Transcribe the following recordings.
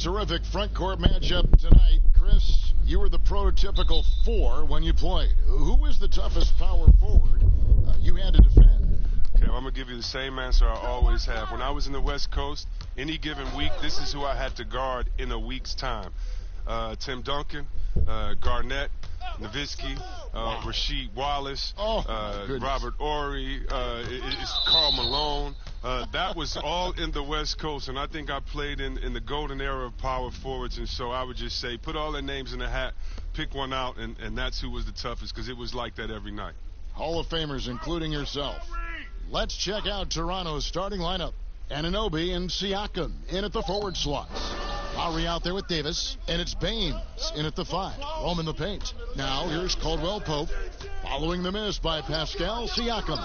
terrific front court matchup tonight. Chris, you were the prototypical 4 when you played. Who was the toughest power forward you had to defend? Okay, well, I'm going to give you the same answer I always have. When I was in the West Coast, any given week, this is who I had to guard in a week's time. Tim Duncan, Garnett, Nowitzki, Rasheed Wallace, Robert Horry, it's Karl Malone. That was all in the West Coast, and I think I played in the golden era of power forwards, and so I would just say put all their names in a hat, pick one out, and that's who was the toughest, because it was like that every night. Hall of Famers, including yourself. Let's check out Toronto's starting lineup. Anunoby and Siakam in at the forward slots. Lowry out there with Davis, and it's Baines in at the 5. Rome in the paint. Now here's Caldwell Pope, following the miss by Pascal Siakam.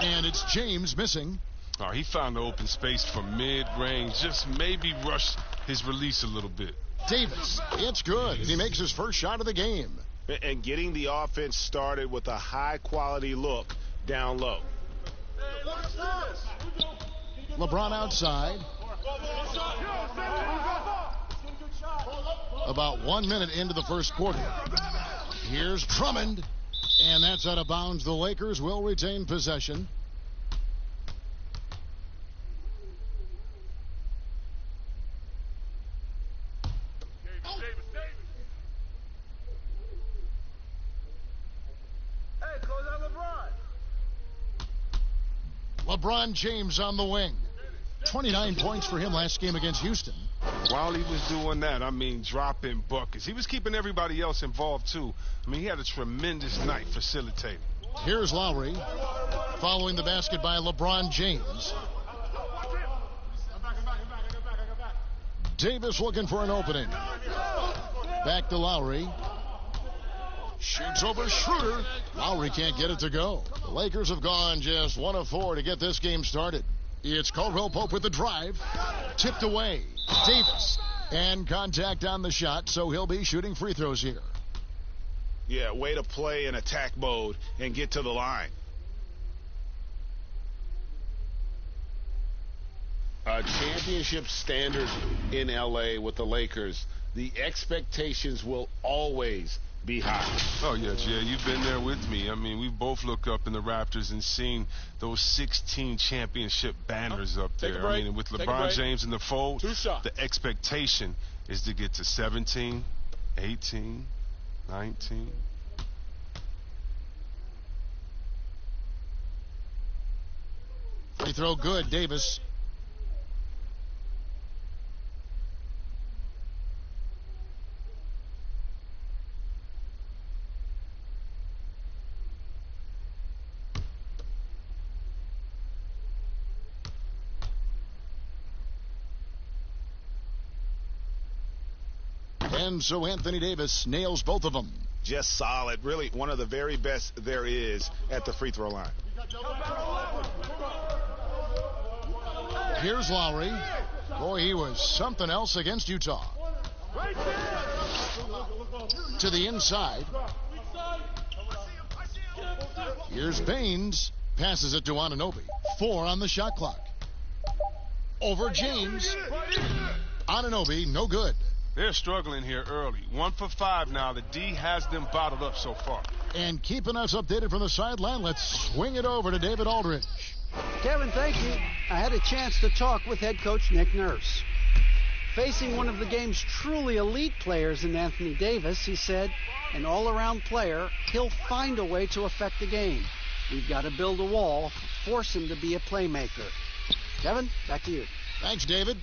And it's James missing. Oh, he found the open space from mid-range, just maybe rushed his release a little bit. Davis, it's good. He makes his first shot of the game. And getting the offense started with a high-quality look down low. LeBron outside. About 1 minute into the first quarter. Here's Drummond. And that's out of bounds. The Lakers will retain possession. LeBron James on the wing. 29 points for him last game against Houston. While he was doing that, I mean, dropping buckets. He was keeping everybody else involved, too. I mean, he had a tremendous night facilitating. Here's Lowry, following the basket by LeBron James. Davis looking for an opening. Back to Lowry. Shoots over Schroeder. Lowry can't get it to go. The Lakers have gone just 1 of 4 to get this game started. It's Caldwell Pope with the drive. Tipped away. Davis. And contact on the shot, so he'll be shooting free throws here. Yeah, way to play in attack mode and get to the line. Championship standard in L.A. with the Lakers. The expectations will always be high. Oh, yeah, Jay, you've been there with me. I mean, we both look up in the Raptors and seen those 16 championship banners up there. I mean, with LeBron James in the fold, the expectation is to get to 17, 18, 19. Free throw good, Davis. And so Anthony Davis nails both of them. Just solid. Really one of the very best there is at the free throw line. Here's Lowry. Boy, he was something else against Utah. To the inside. Here's Baines. Passes it to Anunoby. 4 on the shot clock. Over James. Anunoby, no good. They're struggling here early. 1 for 5 now. The D has them bottled up so far. And keeping us updated from the sideline, let's swing it over to David Aldridge. Kevin, thank you. I had a chance to talk with head coach Nick Nurse. Facing one of the game's truly elite players in Anthony Davis, he said, an all-around player, he'll find a way to affect the game. We've got to build a wall, force him to be a playmaker. Kevin, back to you. Thanks, David.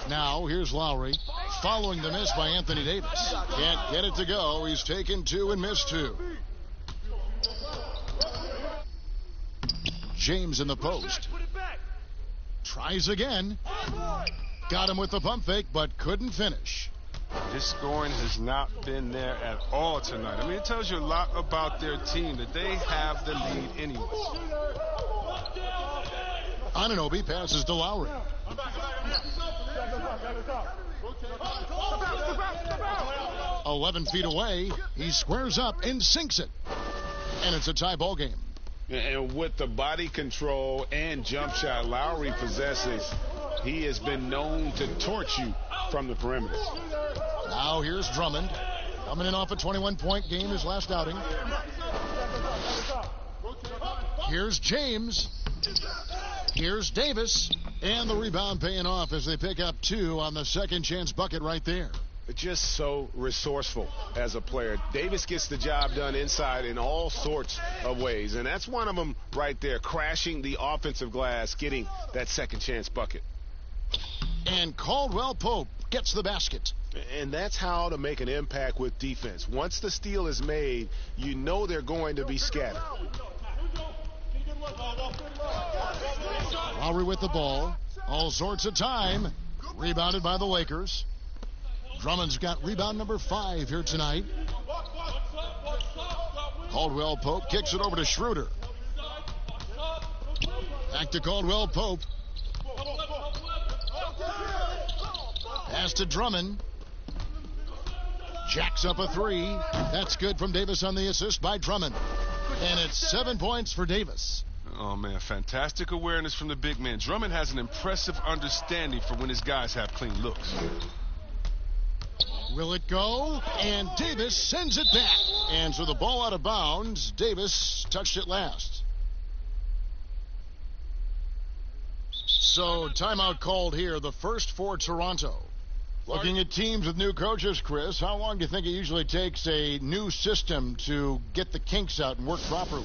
Now, here's Lowry, following the miss by Anthony Davis. Can't get it to go. He's taken 2 and missed 2. James in the post. Tries again. Got him with the pump fake, but couldn't finish. His scoring has not been there at all tonight. I mean, it tells you a lot about their team, that they have the lead anyway. Anunoby passes to Lowry. 11 feet away, he squares up and sinks it. And it's a tie ball game. And with the body control and jump shot Lowry possesses, he has been known to torch you from the perimeter. Now here's Drummond. Coming in off a 21-point game his last outing. Here's James. Here's Davis. And the rebound paying off as they pick up 2 on the second chance bucket right there. Just so resourceful as a player. Davis gets the job done inside in all sorts of ways. And that's one of them right there, crashing the offensive glass, getting that second chance bucket. And Caldwell Pope gets the basket. And that's how to make an impact with defense. Once the steal is made, you know they're going to be scattered. Lowry with the ball. All sorts of time. Rebounded by the Lakers. Drummond's got rebound number 5 here tonight. Caldwell Pope kicks it over to Schroeder. Back to Caldwell Pope. Pass to Drummond. Jacks up a 3. That's good from Davis on the assist by Drummond. And it's 7 points for Davis. Oh, man, fantastic awareness from the big man. Drummond has an impressive understanding for when his guys have clean looks. Will it go? And Davis sends it back. And so the ball out of bounds. Davis touched it last. So timeout called here, the first for Toronto. Looking at teams with new coaches, Chris, how long do you think it usually takes a new system to get the kinks out and work properly?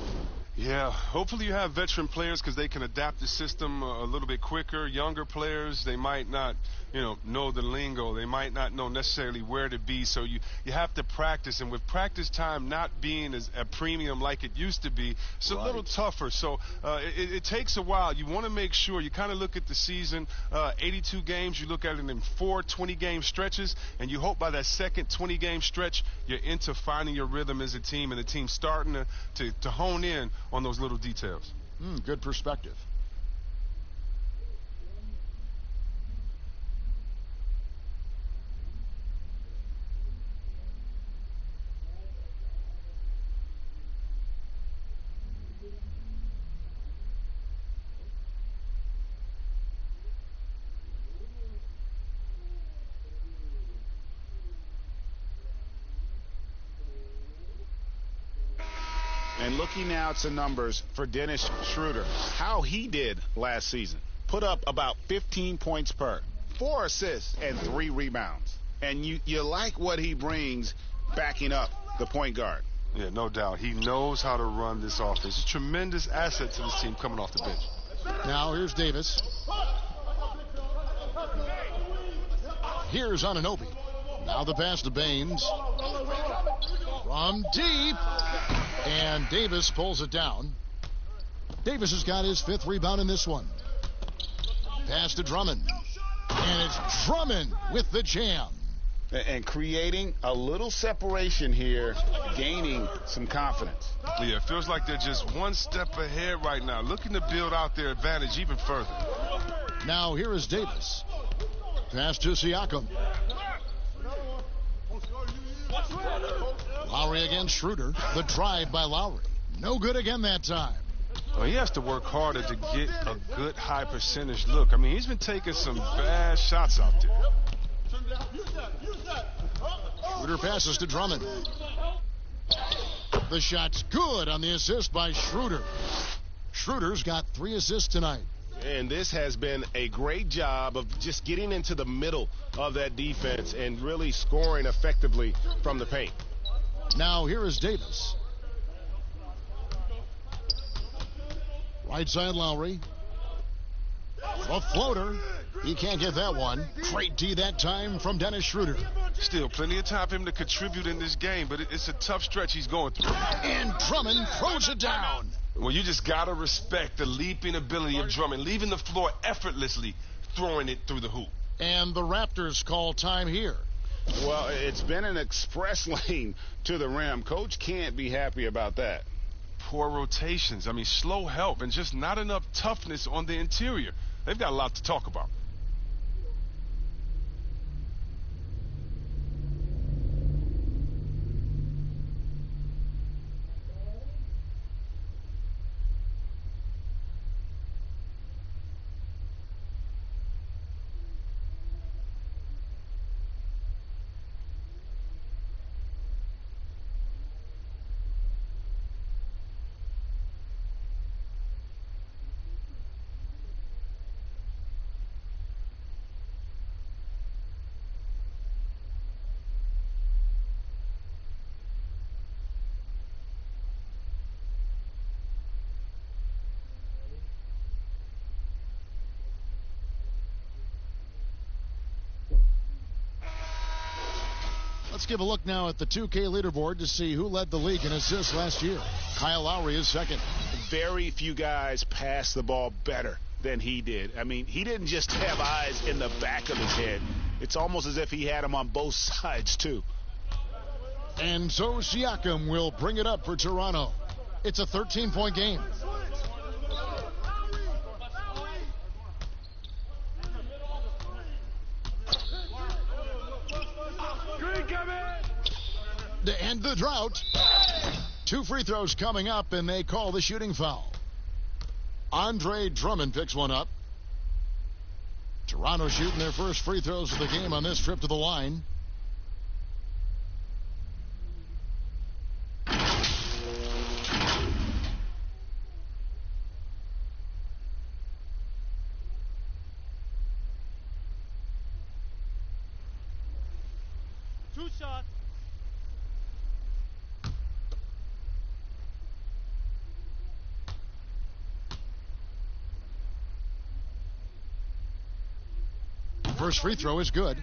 Yeah, hopefully you have veteran players because they can adapt the system a little bit quicker. Younger players, they might not, know the lingo. They might not know necessarily where to be. So you have to practice. And with practice time not being as a premium like it used to be, it's a little tougher. So it takes a while. You want to make sure you kind of look at the season, 82 games. You look at it in 4 20-game stretches. And you hope by that second 20-game stretch, you're into finding your rhythm as a team and the team starting to hone in on those little details. Good perspective. And looking now at some numbers for Dennis Schroeder, how he did last season. Put up about 15 points per, 4 assists, and 3 rebounds. And you like what he brings backing up the point guard. Yeah, no doubt. He knows how to run this offense. He's a tremendous asset to this team coming off the bench. Now here's Davis. Here's Anunoby. Now the pass to Baines. From deep. And Davis pulls it down. Davis has got his 5th rebound in this one. Pass to Drummond. And it's Drummond with the jam. And creating a little separation here, gaining some confidence. Yeah, it feels like they're just one step ahead right now, looking to build out their advantage even further. Now here is Davis. Pass to Siakam. Lowry against Schroeder. The drive by Lowry. No good again that time. Well, he has to work harder to get a good high percentage look. I mean, he's been taking some bad shots out there. Schroeder passes to Drummond. The shot's good on the assist by Schroeder. Schroeder's got 3 assists tonight. And this has been a great job of just getting into the middle of that defense and really scoring effectively from the paint. Now here is Davis. Right side Lowry. A floater. He can't get that one. Great D that time from Dennis Schroeder. Still plenty of time for him to contribute in this game, but it's a tough stretch he's going through. And Drummond throws it down. Well, you just got to respect the leaping ability of Drummond, leaving the floor effortlessly, throwing it through the hoop. And the Raptors call time here. Well, it's been an express lane to the rim. Coach can't be happy about that. Poor rotations. I mean, slow help and just not enough toughness on the interior. They've got a lot to talk about. Let's give a look now at the 2K leaderboard to see who led the league in assists last year. Kyle Lowry is second. Very few guys pass the ball better than he did. I mean, he didn't just have eyes in the back of his head. It's almost as if he had them on both sides, too. And so Siakam will bring it up for Toronto. It's a 13-point game. To end the drought, 2 free throws coming up, and they call the shooting foul. Andre Drummond picks one up. Toronto shooting their first free throws of the game on this trip to the line. Two shots. First free throw is good.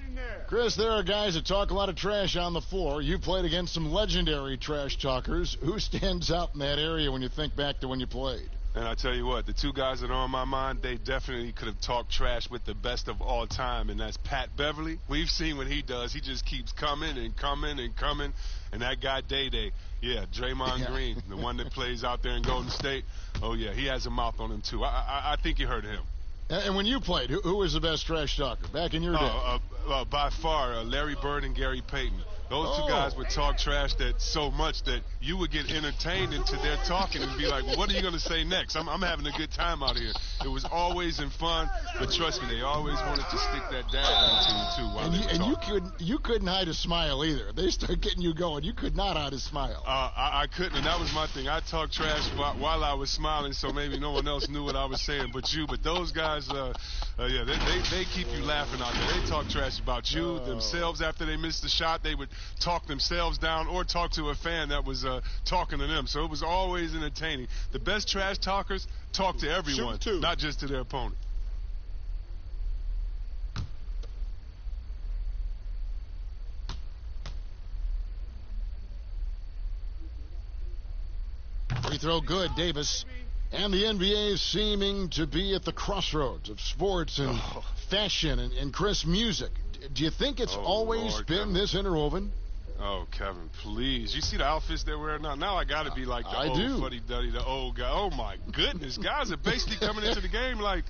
Chris, there are guys that talk a lot of trash on the floor. You played against some legendary trash talkers. Who stands out in that area when you think back to when you played? And I tell you what, the 2 guys that are on my mind, they definitely could have talked trash with the best of all time, and that's Pat Beverly. We've seen what he does. He just keeps coming and coming and coming. And that guy, Day-Day, yeah, Draymond Green, the one that plays out there in Golden State, oh, yeah, he has a mouth on him, too. I think you heard of him. And when you played, who was the best trash talker back in your day? By far, Larry Bird and Gary Payton. Those 2 guys would talk trash that so much that you would get entertained into their talking and be like, well, what are you going to say next? I'm having a good time out here. It was always in fun, but trust me, they always wanted to stick that dad into you, too. And you couldn't hide a smile either. They start getting you going. You could not hide a smile. I couldn't, and that was my thing. I talked trash while I was smiling, so maybe no one else knew what I was saying but you. But those guys, yeah, they keep you laughing out there. They talk trash about you, themselves after they missed the shot. They would talk themselves down or talk to a fan that was talking to them. So it was always entertaining. The best trash talkers talk to everyone, not just to their opponent. Free throw good, Davis. And the NBA is seeming to be at the crossroads of sports and fashion and Chris, music. Do you think it's always been this interwoven? Oh, Kevin, please. You see the outfits they're wearing now? Now I got to be like the old fuddy-duddy, the old guy. Oh, my goodness. Guys are basically coming into the game like,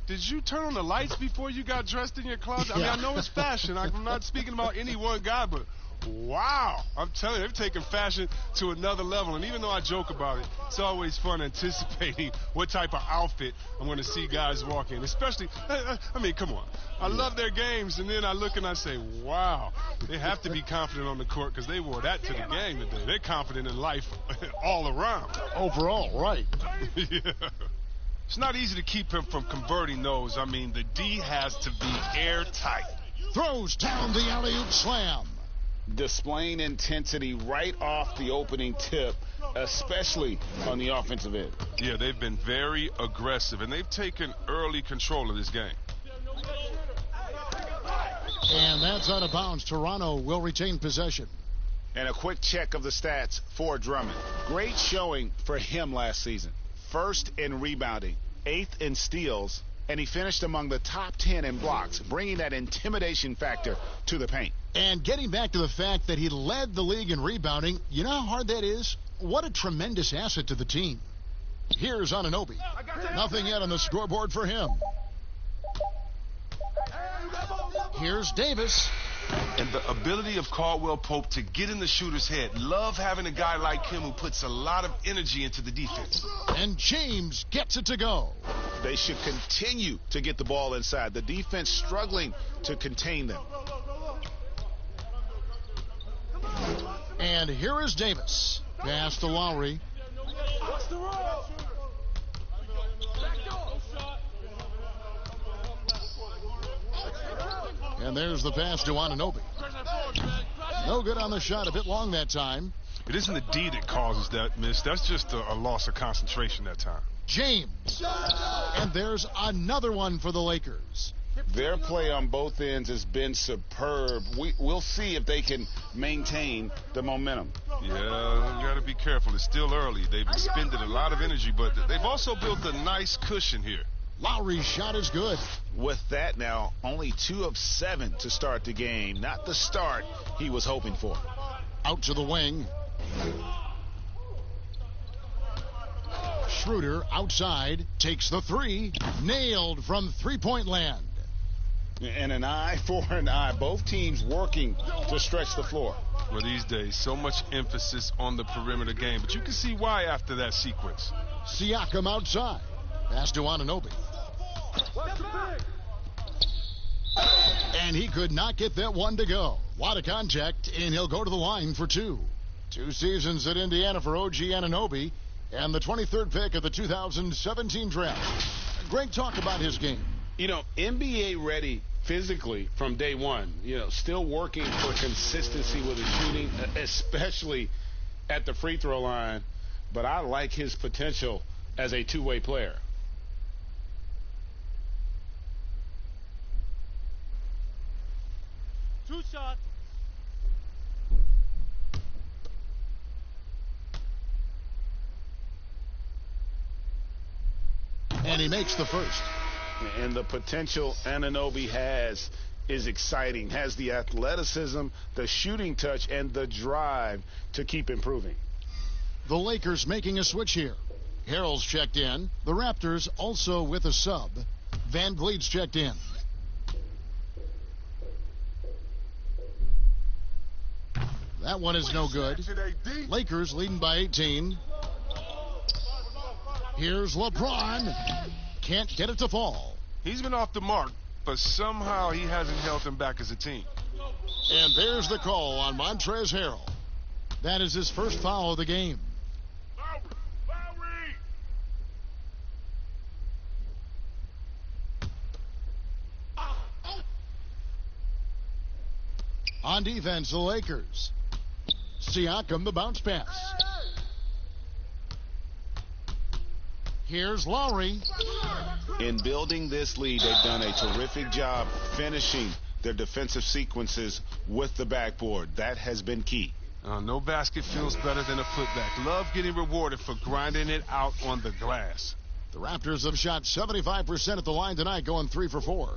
did you turn on the lights before you got dressed in your closet? I mean, I know it's fashion. I'm not speaking about any one guy, but wow. I'm telling you, they've taken fashion to another level. And even though I joke about it, it's always fun anticipating what type of outfit I'm going to see guys walk in. Especially, I mean, come on. I love their games, and then I look and I say, wow, they have to be confident on the court because they wore that to the game today. They're confident in life all around. Overall, right. Yeah. It's not easy to keep him from converting those. I mean, the D has to be airtight. Throws down the alley-oop slam. Displaying intensity right off the opening tip, especially on the offensive end. Yeah, they've been very aggressive, and they've taken early control of this game. And that's out of bounds. Toronto will retain possession. And a quick check of the stats for Drummond. Great showing for him last season. First in rebounding, 8th in steals, and he finished among the top 10 in blocks, bringing that intimidation factor to the paint. And getting back to the fact that he led the league in rebounding, you know how hard that is? What a tremendous asset to the team. Here's Anunoby. Nothing yet on the scoreboard for him. Here's Davis. And the ability of Caldwell Pope to get in the shooter's head. Love having a guy like him who puts a lot of energy into the defense. And James gets it to go. They should continue to get the ball inside. The defense struggling to contain them. And here is Davis. Pass to Lowry. And there's the pass to Anunoby. No good on the shot. A bit long that time. It isn't the D that causes that miss. That's just a loss of concentration that time. James. And there's another one for the Lakers. Their play on both ends has been superb. We'll see if they can maintain the momentum. Yeah, you got to be careful. It's still early. They've expended a lot of energy, but they've also built a nice cushion here. Lowry's shot is good. With that now, only 2 of 7 to start the game. Not the start he was hoping for. Out to the wing. Schroeder outside, takes the 3, nailed from three-point land. And an eye for an eye. Both teams working to stretch the floor. Well, these days, so much emphasis on the perimeter game, but you can see why after that sequence. Siakam outside. Pass to Anunoby. And he could not get that one to go. A lot of contact, and he'll go to the line for 2. 2 seasons at Indiana for OG Anunoby, and the 23rd pick of the 2017 draft. Greg, talk about his game. You know, NBA ready physically from day one. You know, still working for consistency with his shooting, especially at the free throw line. But I like his potential as a two-way player. Two shots. And he makes the first. And the potential Anunoby has is exciting. Has the athleticism, the shooting touch, and the drive to keep improving. The Lakers making a switch here. Harrell's checked in. The Raptors also with a sub. Van Vliet's checked in. That one is no good. Lakers leading by 18. Here's LeBron. Can't get it to fall. He's been off the mark, but somehow he hasn't held them back as a team. And there's the call on Montrezl Harrell. That is his first foul of the game. On defense, the Lakers. Siakam, the bounce pass. Here's Lowry. In building this lead, they've done a terrific job finishing their defensive sequences with the backboard. That has been key. No basket feels better than a putback. Love getting rewarded for grinding it out on the glass. The Raptors have shot 75% at the line tonight, going 3 for 4.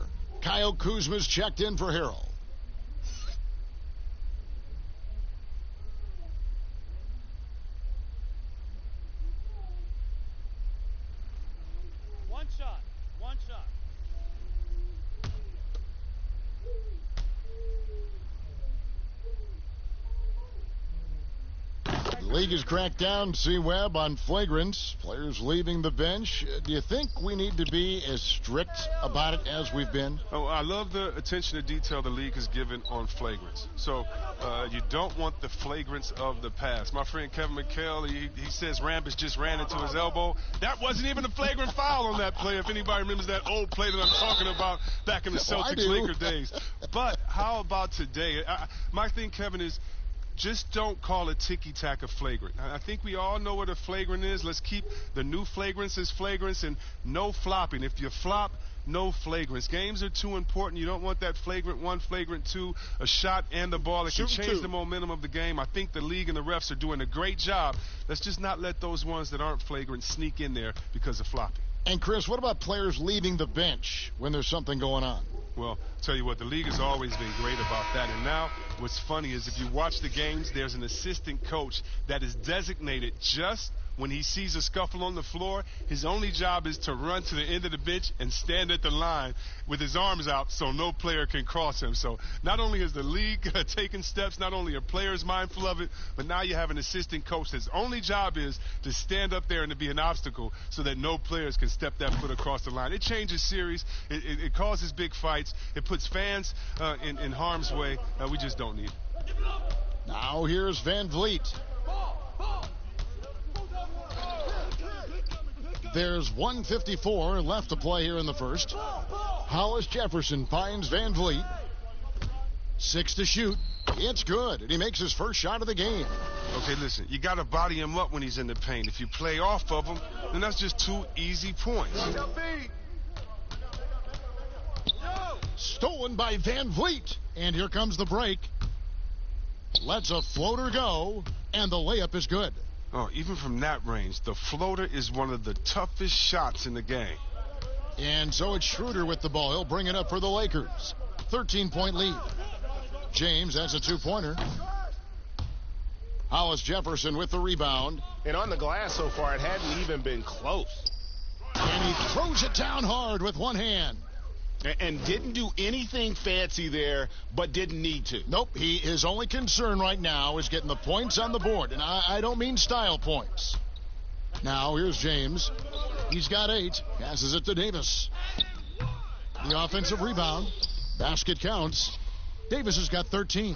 Kyle Kuzma's checked in for Harrell. One shot. One shot. The league has cracked down, C-Webb, on flagrants. Players leaving the bench. Do you think we need to be as strict about it as we've been? Oh, I love the attention to detail the league has given on flagrants. So you don't want the flagrants of the past. My friend Kevin McHale, he says Rambis just ran into his elbow. That wasn't even a flagrant foul on that play, if anybody remembers that old play that I'm talking about back in the Celtics-Laker days. But how about today? My thing, Kevin, is just don't call a ticky-tack a flagrant. I think we all know what a flagrant is. Let's keep the new flagrants as flagrants and no flopping. If you flop, no flagrants. Games are too important. You don't want that flagrant 1, flagrant 2, a shot and the ball. It can change the momentum of the game. I think the league and the refs are doing a great job. Let's just not let those ones that aren't flagrant sneak in there because of flopping. And, Chris, what about players leaving the bench when there's something going on? Well, tell you what, the league has always been great about that. And now what's funny is if you watch the games, there's an assistant coach that is designated just when he sees a scuffle on the floor. His only job is to run to the end of the bench and stand at the line with his arms out so no player can cross him. So not only is the league taking steps, not only are players mindful of it, but now you have an assistant coach that's only job is to stand up there and to be an obstacle so that no players can step that foot across the line. It changes series. It causes big fights. It puts fans in harm's way. We just don't need it. Now here's Van Vliet. There's 1:54 left to play here in the first. Hollis Jefferson finds Van Vliet. 6 to shoot. It's good, and he makes his first shot of the game. Okay, listen, you got to body him up when he's in the paint. If you play off of him, then that's just 2 easy points. stolen by Van Vliet. And here comes the break. Lets a floater go, and the layup is good. Oh, even from that range, the floater is one of the toughest shots in the game. And so it's Schroeder with the ball. He'll bring it up for the Lakers. 13-point lead. James has a two-pointer. Hollis Jefferson with the rebound. And on the glass so far, it hadn't even been close. And he throws it down hard with one hand. And didn't do anything fancy there, but didn't need to. Nope, his only concern right now is getting the points on the board. And I don't mean style points. Now, here's James. He's got 8. Passes it to Davis. The offensive rebound. Basket counts. Davis has got 13.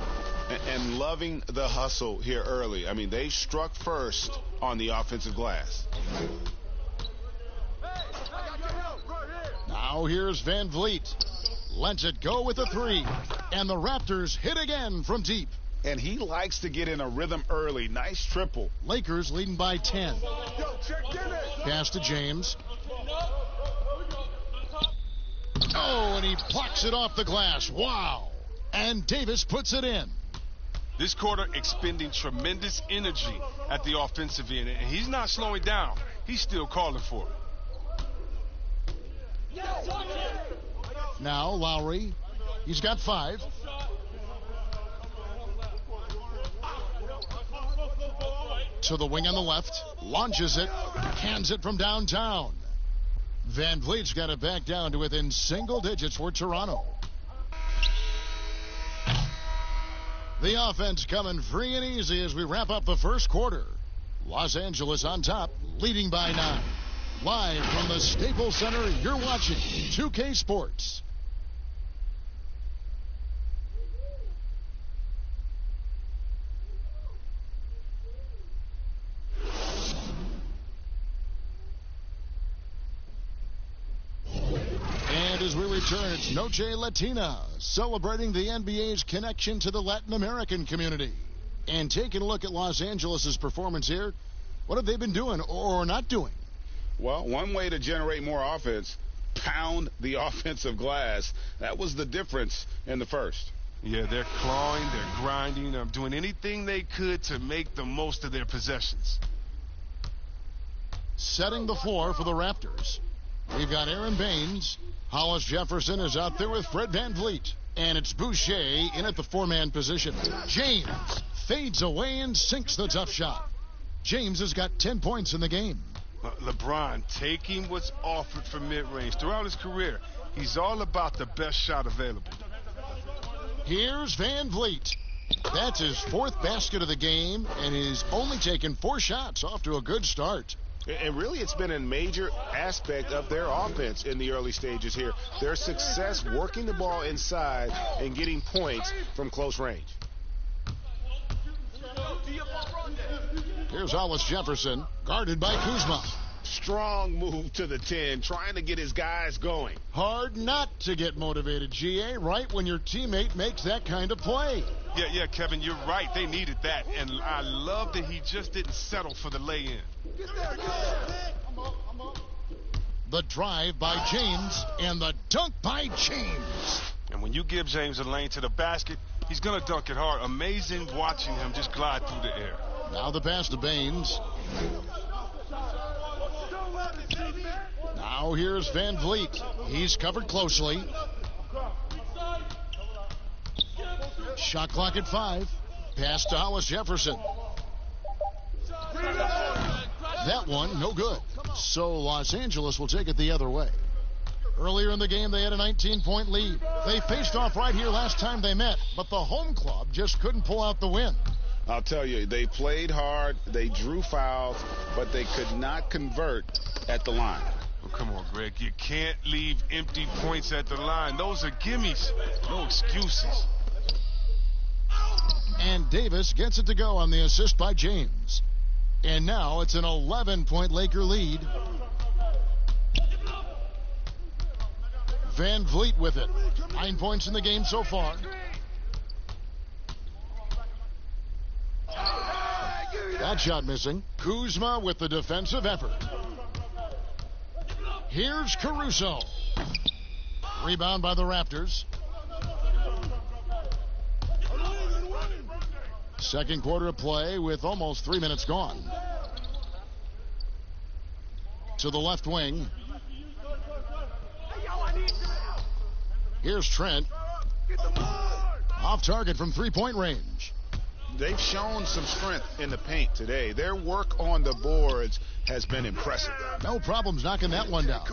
And loving the hustle here early. I mean, they struck first on the offensive glass. Now here's Van Vliet. Lets it go with a 3. And the Raptors hit again from deep. And he likes to get in a rhythm early. Nice triple. Lakers leading by 10. Pass to James. Oh, and he plucks it off the glass. Wow. And Davis puts it in. This quarter expending tremendous energy at the offensive end. And he's not slowing down. He's still calling for it. Now Lowry. He's got 5. To the wing on the left. Launches it. Hands it from downtown. Van Vliet's got it back down to within single digits for Toronto. The offense coming free and easy as we wrap up the first quarter. Los Angeles on top, leading by 9. Live from the Staples Center, you're watching 2K Sports. And as we return, it's Noche Latina, celebrating the NBA's connection to the Latin American community. And taking a look at Los Angeles' performance here, what have they been doing or not doing? Well, one way to generate more offense, pound the offensive glass. That was the difference in the first. Yeah, they're clawing, they're grinding, doing anything they could to make the most of their possessions. Setting the floor for the Raptors. We've got Aaron Baines. Hollis Jefferson is out there with Fred Van Vliet. And it's Boucher in at the 4-man position. James fades away and sinks the tough shot. James has got 10 points in the game. LeBron taking what's offered from mid-range. Throughout his career, he's all about the best shot available. Here's Van Vliet. That's his 4th basket of the game, and he's only taken 4 shots. Off to a good start. And really, it's been a major aspect of their offense in the early stages here. Their success working the ball inside and getting points from close range. Here's Hollis Jefferson, guarded by Kuzma. Strong move to the 10, trying to get his guys going. Hard not to get motivated, GA, right when your teammate makes that kind of play. Yeah, Kevin, you're right. They needed that. And I love that he just didn't settle for the lay-in. The drive by James and the dunk by James. And when you give James a lane to the basket, he's going to dunk it hard. Amazing watching him just glide through the air. Now the pass to Baines. Now here's Van Vliet. He's covered closely. Shot clock at 5. Pass to Hollis Jefferson. That one, no good. So Los Angeles will take it the other way. Earlier in the game, they had a 19-point lead. They faced off right here last time they met, but the home club just couldn't pull out the win. I'll tell you, they played hard, they drew fouls, but they could not convert at the line. Oh, come on, Greg. You can't leave empty points at the line. Those are gimmies. No excuses. And Davis gets it to go on the assist by James. And now it's an 11-point Laker lead. Van Vliet with it. 9 points in the game so far. That shot missing. Kuzma with the defensive effort. Here's Caruso. Rebound by the Raptors. Second quarter of play with almost 3 minutes gone. To the left wing. Here's Trent. Off target from three-point range. They've shown some strength in the paint today. Their work on the boards has been impressive. No problems knocking that one down.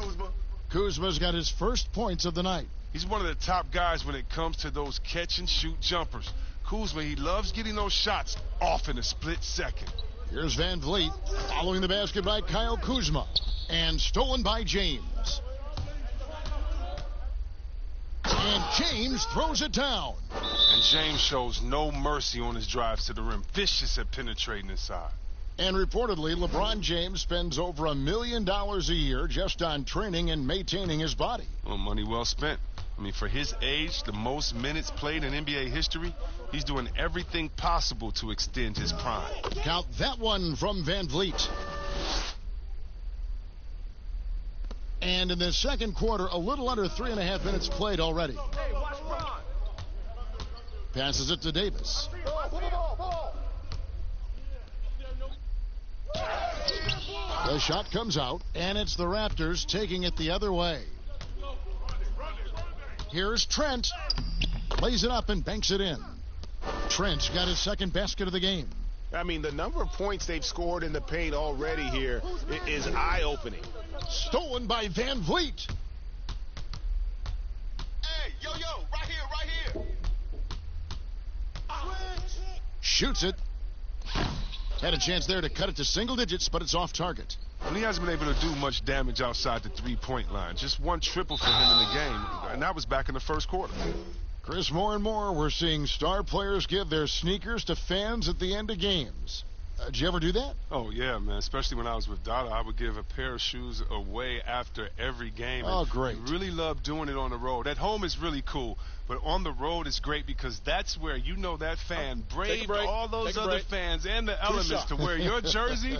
Kuzma's got his first points of the night. He's one of the top guys when it comes to those catch-and-shoot jumpers. Kuzma, he loves getting those shots off in a split second. Here's Van Vliet following the basket by Kyle Kuzma. And stolen by James. And James throws it down. And James shows no mercy on his drives to the rim. Vicious at penetrating inside. And reportedly, LeBron James spends over $1 million a year just on training and maintaining his body. Well, money well spent. I mean, for his age, the most minutes played in NBA history, he's doing everything possible to extend his prime. Count that one from Van Vliet. And in the second quarter, a little under 3.5 minutes played already. Passes it to Davis. The shot comes out, and it's the Raptors taking it the other way. Here's Trent. Lays it up and banks it in. Trent's got his second basket of the game. I mean, the number of points they've scored in the paint already here is eye-opening. Stolen by Van Vliet. Hey, yo, right here. Shoots it. Had a chance there to cut it to single digits, but it's off target. And he hasn't been able to do much damage outside the three-point line. Just one triple for him in the game, and that was back in the first quarter. Chris, more and more we're seeing star players give their sneakers to fans at the end of games. Did you ever do that? Oh, yeah, man. Especially when I was with Dada, I would give a pair of shoes away after every game. Oh, great. I really love doing it on the road. At home is really cool, but on the road it's great because that's where you know that fan braved all those other fans and the elements to wear your jersey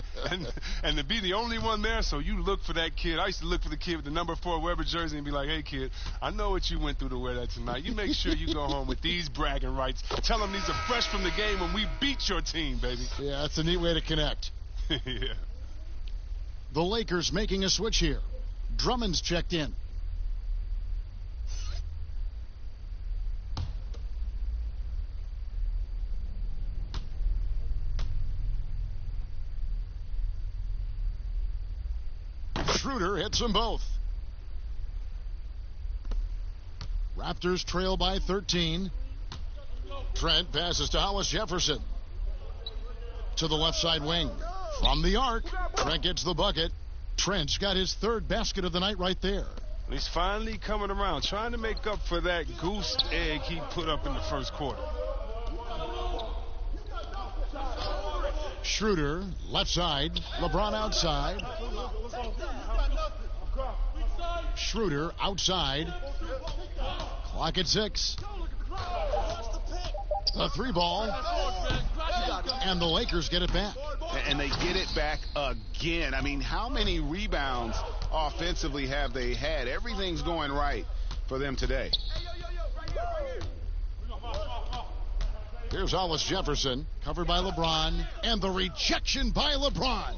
and to be the only one there. So you look for that kid. I used to look for the kid with the number 4 Weber jersey and be like, hey, kid, I know what you went through to wear that tonight. You make sure you go home with these bragging rights. Tell them these are fresh from the game when we beat your team, baby. Yeah, that's a neat way to connect. Yeah. The Lakers making a switch here. Drummond's checked in. Schroeder hits them both. Raptors trail by 13. Trent passes to Hollis Jefferson. To the left side wing. From the arc, Trent gets the bucket. Trent's got his third basket of the night right there. He's finally coming around, trying to make up for that goose egg he put up in the first quarter. Schroeder, left side. LeBron outside. Schroeder outside. Clock at 6. The 3 ball. And the Lakers get it back. And they get it back again. I mean, how many rebounds offensively have they had? Everything's going right for them today. Here's Hollis Jefferson, covered by LeBron, and the rejection by LeBron.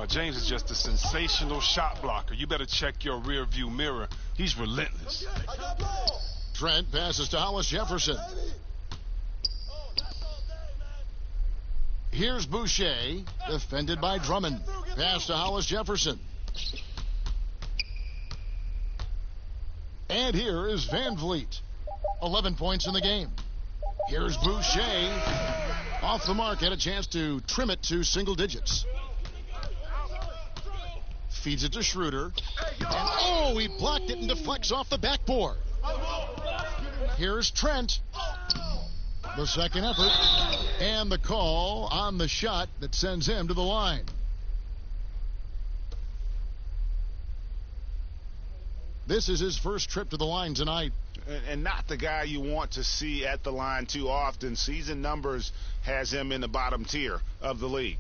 James is just a sensational shot blocker. You better check your rear view mirror. He's relentless. Trent passes to Hollis Jefferson. Here's Boucher, defended by Drummond. Pass to Hollis Jefferson. And here is Van Vliet. 11 points in the game. Here's Boucher. Off the mark, had a chance to trim it to single digits. Feeds it to Schroeder. And, he blocked it and deflects off the backboard. Here's Trent. The second effort. And the call on the shot that sends him to the line. This is his first trip to the line tonight. And not the guy you want to see at the line too often. Season numbers has him in the bottom tier of the league.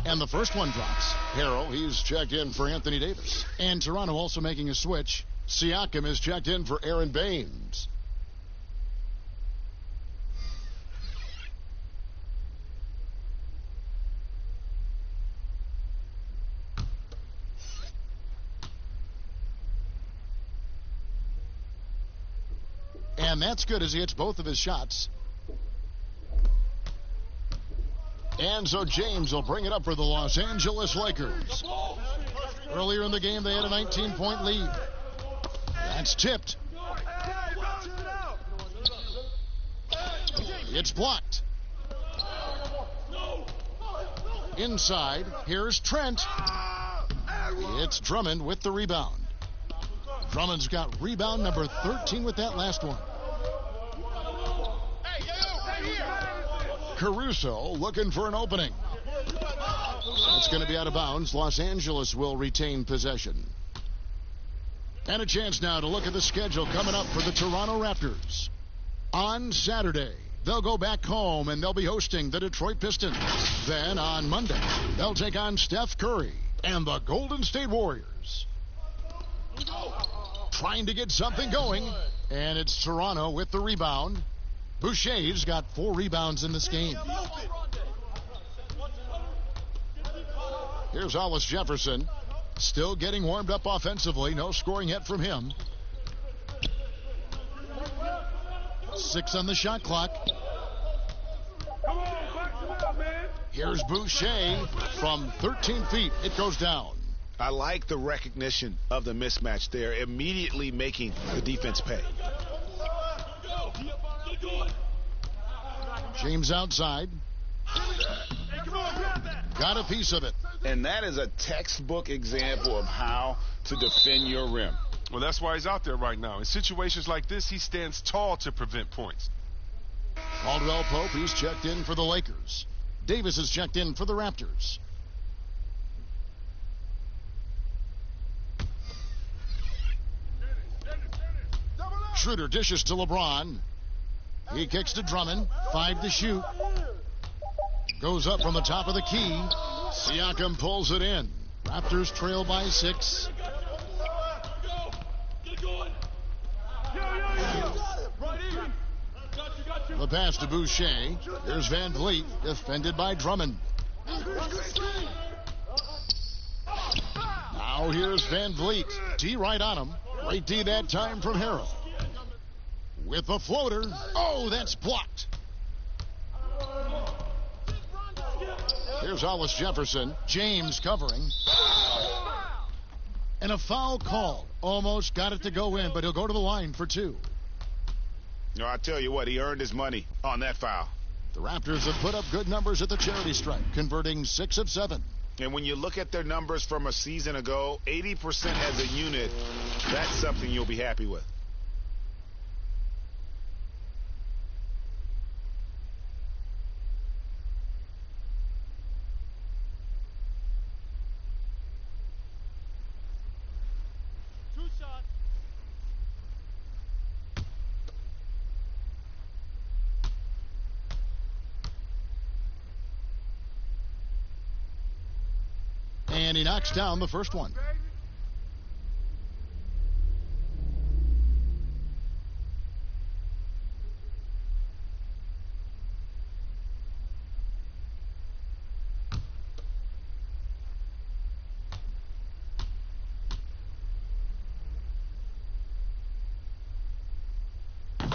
And the first one drops. Harrell, he's checked in for Anthony Davis. And Toronto also making a switch. Siakam is checked in for Aaron Baines. And that's good as he hits both of his shots. And so James will bring it up for the Los Angeles Lakers. Earlier in the game, they had a 19-point lead. That's tipped. It's blocked. Inside, here's Trent. It's Drummond with the rebound. Drummond's got rebound number 13 with that last one. Caruso looking for an opening. That's going to be out of bounds. Los Angeles will retain possession. And a chance now to look at the schedule coming up for the Toronto Raptors. On Saturday, they'll go back home and they'll be hosting the Detroit Pistons. Then on Monday, they'll take on Steph Curry and the Golden State Warriors. Trying to get something going, and it's Toronto with the rebound. Boucher's got 4 rebounds in this game. Here's Hollis Jefferson, still getting warmed up offensively. No scoring yet from him. 6 on the shot clock. Here's Boucher from 13 feet. It goes down. I like the recognition of the mismatch there, immediately making the defense pay. James outside. Got a piece of it. And that is a textbook example of how to defend your rim. Well, that's why he's out there right now. In situations like this, he stands tall to prevent points. Caldwell Pope, he's checked in for the Lakers. Davis is checked in for the Raptors. Schroeder dishes to LeBron. He kicks to Drummond. 5 to shoot. Goes up from the top of the key. Siakam pulls it in. Raptors trail by 6. The pass to Boucher. There's Van Vliet, defended by Drummond. Now here's Van Vliet. D right on him. Great D that time from Harrell. With the floater. Oh, that's blocked. Here's Hollis Jefferson. James covering. And a foul call. Almost got it to go in, but he'll go to the line for 2. No, I tell you what, he earned his money on that foul. The Raptors have put up good numbers at the charity stripe, converting 6 of 7. And when you look at their numbers from a season ago, 80% as a unit, that's something you'll be happy with. And he knocks down the first one.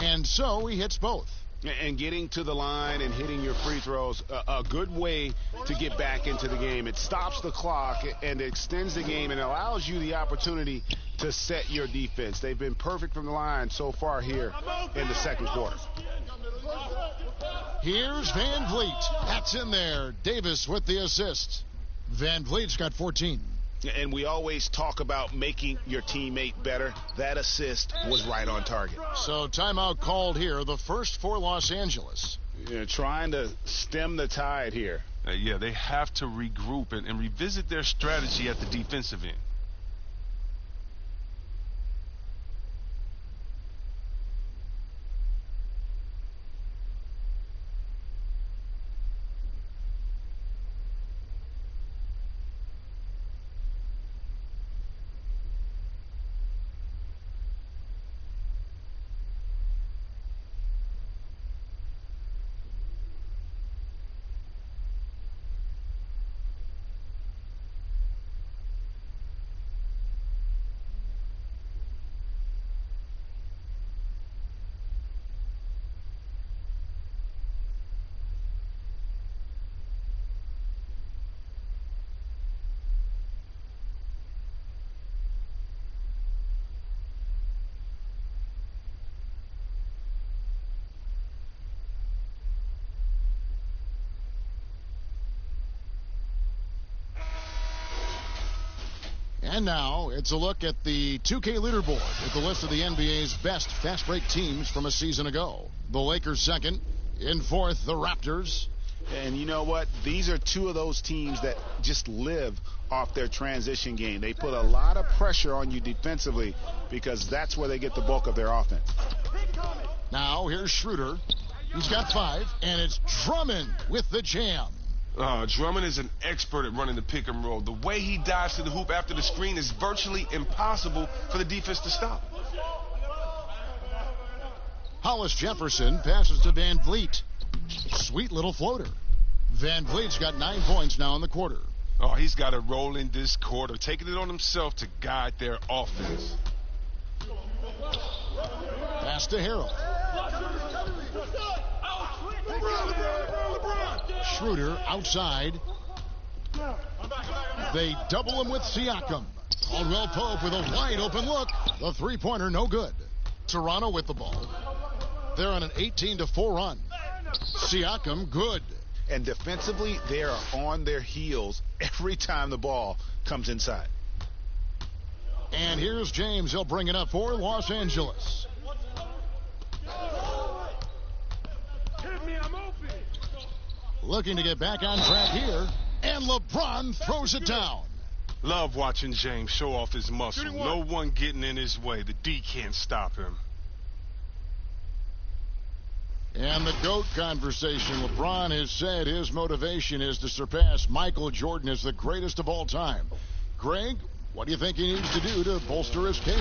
And so he hits both. And getting to the line and hitting your free throws, a good way to get back into the game. It stops the clock and extends the game and allows you the opportunity to set your defense. They've been perfect from the line so far here in the second quarter. Here's Van Vliet. That's in there. Davis with the assist. Van Vliet's got 14. And we always talk about making your teammate better. That assist was right on target. So timeout called here, the first for Los Angeles. Trying to stem the tide here. Yeah, they have to regroup and revisit their strategy at the defensive end. And now it's a look at the 2K leaderboard with the list of the NBA's best fast break teams from a season ago. The Lakers second. In fourth, the Raptors. And you know what? These are two of those teams that just live off their transition game. They put a lot of pressure on you defensively because that's where they get the bulk of their offense. Now here's Schroeder. He's got 5, and it's Drummond with the jam. Drummond is an expert at running the pick and roll. The way he dives to the hoop after the screen is virtually impossible for the defense to stop. Hollis Jefferson passes to Van Vliet. Sweet little floater. Van Vliet's got 9 points now in the quarter. Oh, he's got it rolling this quarter, taking it on himself to guide their offense. Pass to Harrell. Schroeder outside. They double him with Siakam. Caldwell Pope with a wide open look. The three-pointer no good. Toronto with the ball. They're on an 18-4 run. Siakam good. And defensively, they are on their heels every time the ball comes inside. And here's James. He'll bring it up for Los Angeles. Looking to get back on track here. And LeBron throws it down. Love watching James show off his muscle. No one getting in his way. The D can't stop him. And the GOAT conversation. LeBron has said his motivation is to surpass Michael Jordan as the greatest of all time. Greg, what do you think he needs to do to bolster his case?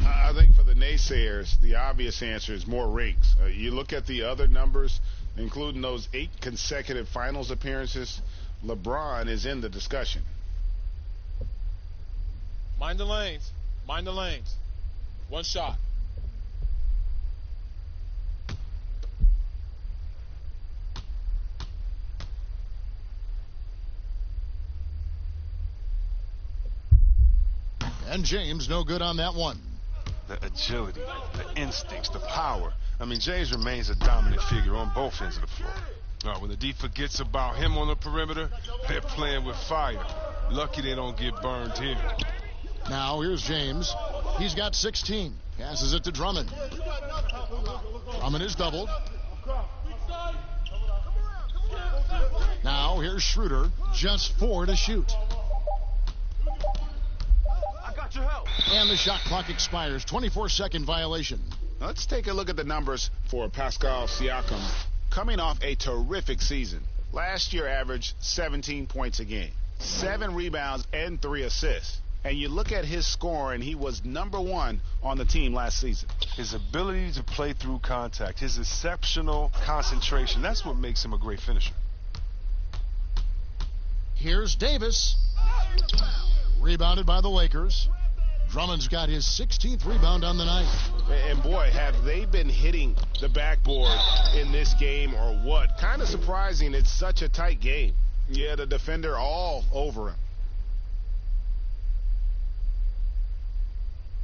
I think for the naysayers, the obvious answer is more rings. You look at the other numbers, including those 8 consecutive finals appearances, LeBron is in the discussion. Mind the lanes. Mind the lanes. One shot. And James no good on that one. The agility, the instincts, the power. I mean, James remains a dominant figure on both ends of the floor. When the D forgets about him on the perimeter, they're playing with fire. Lucky they don't get burned here. Now here's James. He's got 16. Passes it to Drummond. Drummond is doubled. Now here's Schroeder. Just 4 to shoot. And the shot clock expires. 24-second violation. Let's take a look at the numbers for Pascal Siakam. Coming off a terrific season. Last year averaged 17 points a game, 7 rebounds, and 3 assists. And you look at his score, and he was #1 on the team last season. His ability to play through contact, his exceptional concentration, that's what makes him a great finisher. Here's Davis. Rebounded by the Lakers. Drummond's got his 16th rebound on the night. And boy, have they been hitting the backboard in this game or what? Kind of surprising. It's such a tight game. Yeah, the defender all over him.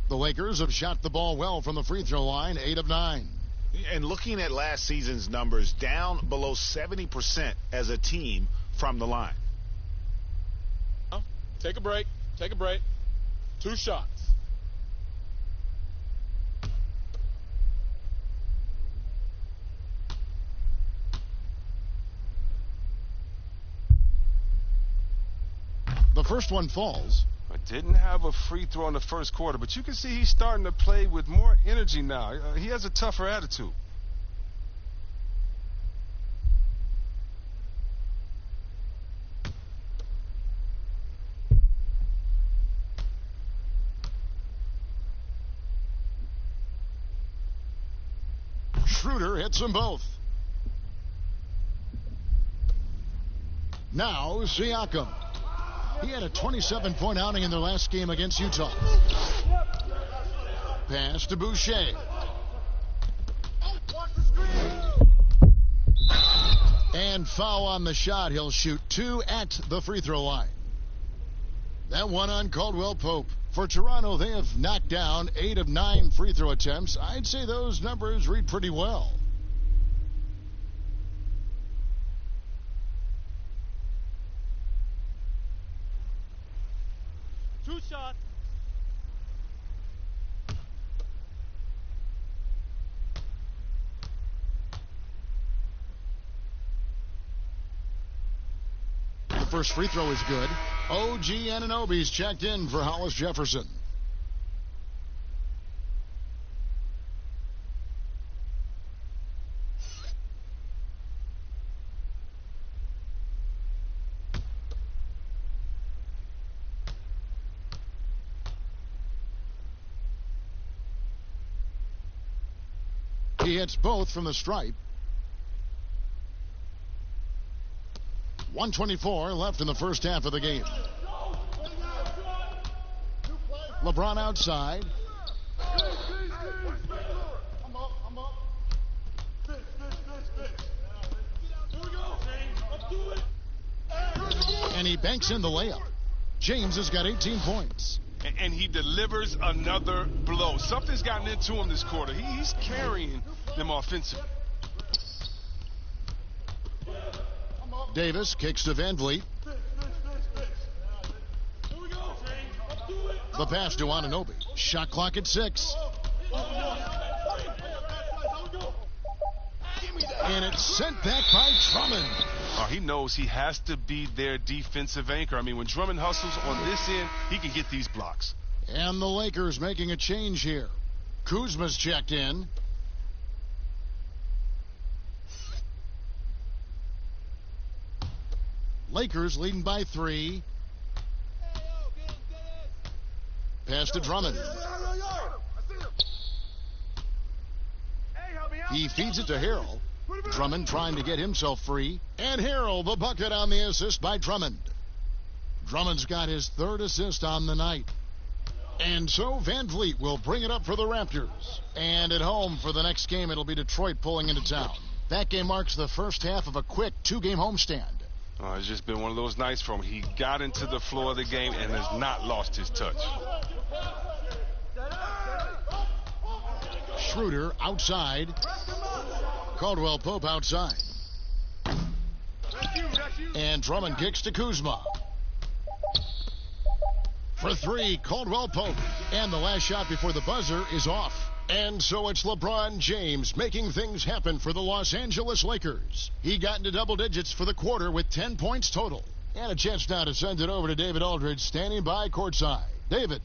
The Lakers have shot the ball well from the free throw line, 8 of 9. And looking at last season's numbers, down below 70% as a team from the line. Take a break. Take a break. 2 shots. The first one falls. I didn't have a free throw in the first quarter, but you can see he's starting to play with more energy now. He has a tougher attitude. Schroeder hits them both. Now Siakam. He had a 27-point outing in their last game against Utah. Pass to Boucher. And foul on the shot. He'll shoot 2 at the free throw line. That one on Caldwell Pope. For Toronto, they have knocked down 8 of 9 free throw attempts. I'd say those numbers read pretty well. Two shots. first free throw is good. OG Anunoby's checked in for Hollis Jefferson. He hits both from the stripe. 1:24 left in the first half of the game. LeBron outside. And he banks in the layup. James has got 18 points. And he delivers another blow. Something's gotten into him this quarter. He's carrying them offensively. Davis kicks to Van Vliet. The pass to Anunoby. Shot clock at 6. And it's sent back by Drummond. Oh, he knows he has to be their defensive anchor. I mean, when Drummond hustles on this end, he can get these blocks. And the Lakers making a change here. Kuzma's checked in. Lakers leading by 3. Pass to Drummond. He feeds it to Harrell. Drummond trying to get himself free. And Harrell, the bucket on the assist by Drummond. Drummond's got his 3rd assist on the night. And so Van Vliet will bring it up for the Raptors. And at home for the next game, it'll be Detroit pulling into town. That game marks the first half of a quick 2-game homestand. It's just been one of those nights for him. He got into the floor of the game and has not lost his touch. Schroeder outside. Caldwell Pope outside. And Drummond kicks to Kuzma. For 3, Caldwell Pope. And the last shot before the buzzer is off. And so it's LeBron James making things happen for the Los Angeles Lakers. He got into double digits for the quarter with 10 points total. And a chance now to send it over to David Aldridge standing by courtside. David.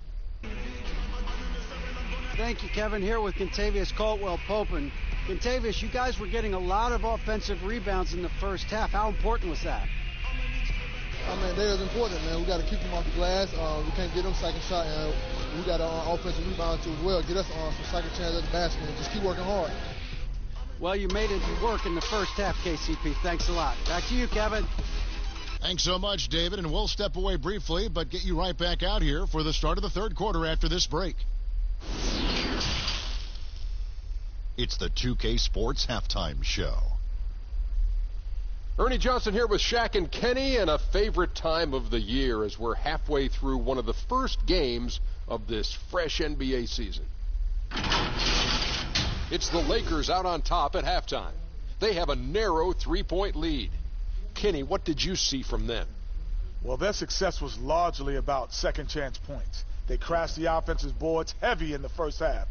Thank you, Kevin. Here with Kentavious Caldwell-Pope. And Kentavious, you guys were getting a lot of offensive rebounds in the first half. How important was that? I mean, that is important, man. We got to keep them off the glass. We can't get them second shot, and we got offensive rebound too as well. Get us some second chance at the basket and just keep working hard. Well, you made it work in the first half, KCP. Thanks a lot. Back to you, Kevin. Thanks so much, David. And we'll step away briefly, but get you right back out here for the start of the third quarter after this break. It's the 2K Sports Halftime Show. Ernie Johnson here with Shaq and Kenny, and a favorite time of the year as we're halfway through one of the first games of this fresh NBA season. It's the Lakers out on top at halftime. They have a narrow 3-point lead. Kenny, what did you see from them? Well, their success was largely about second chance points. They crashed the offensive boards heavy in the first half.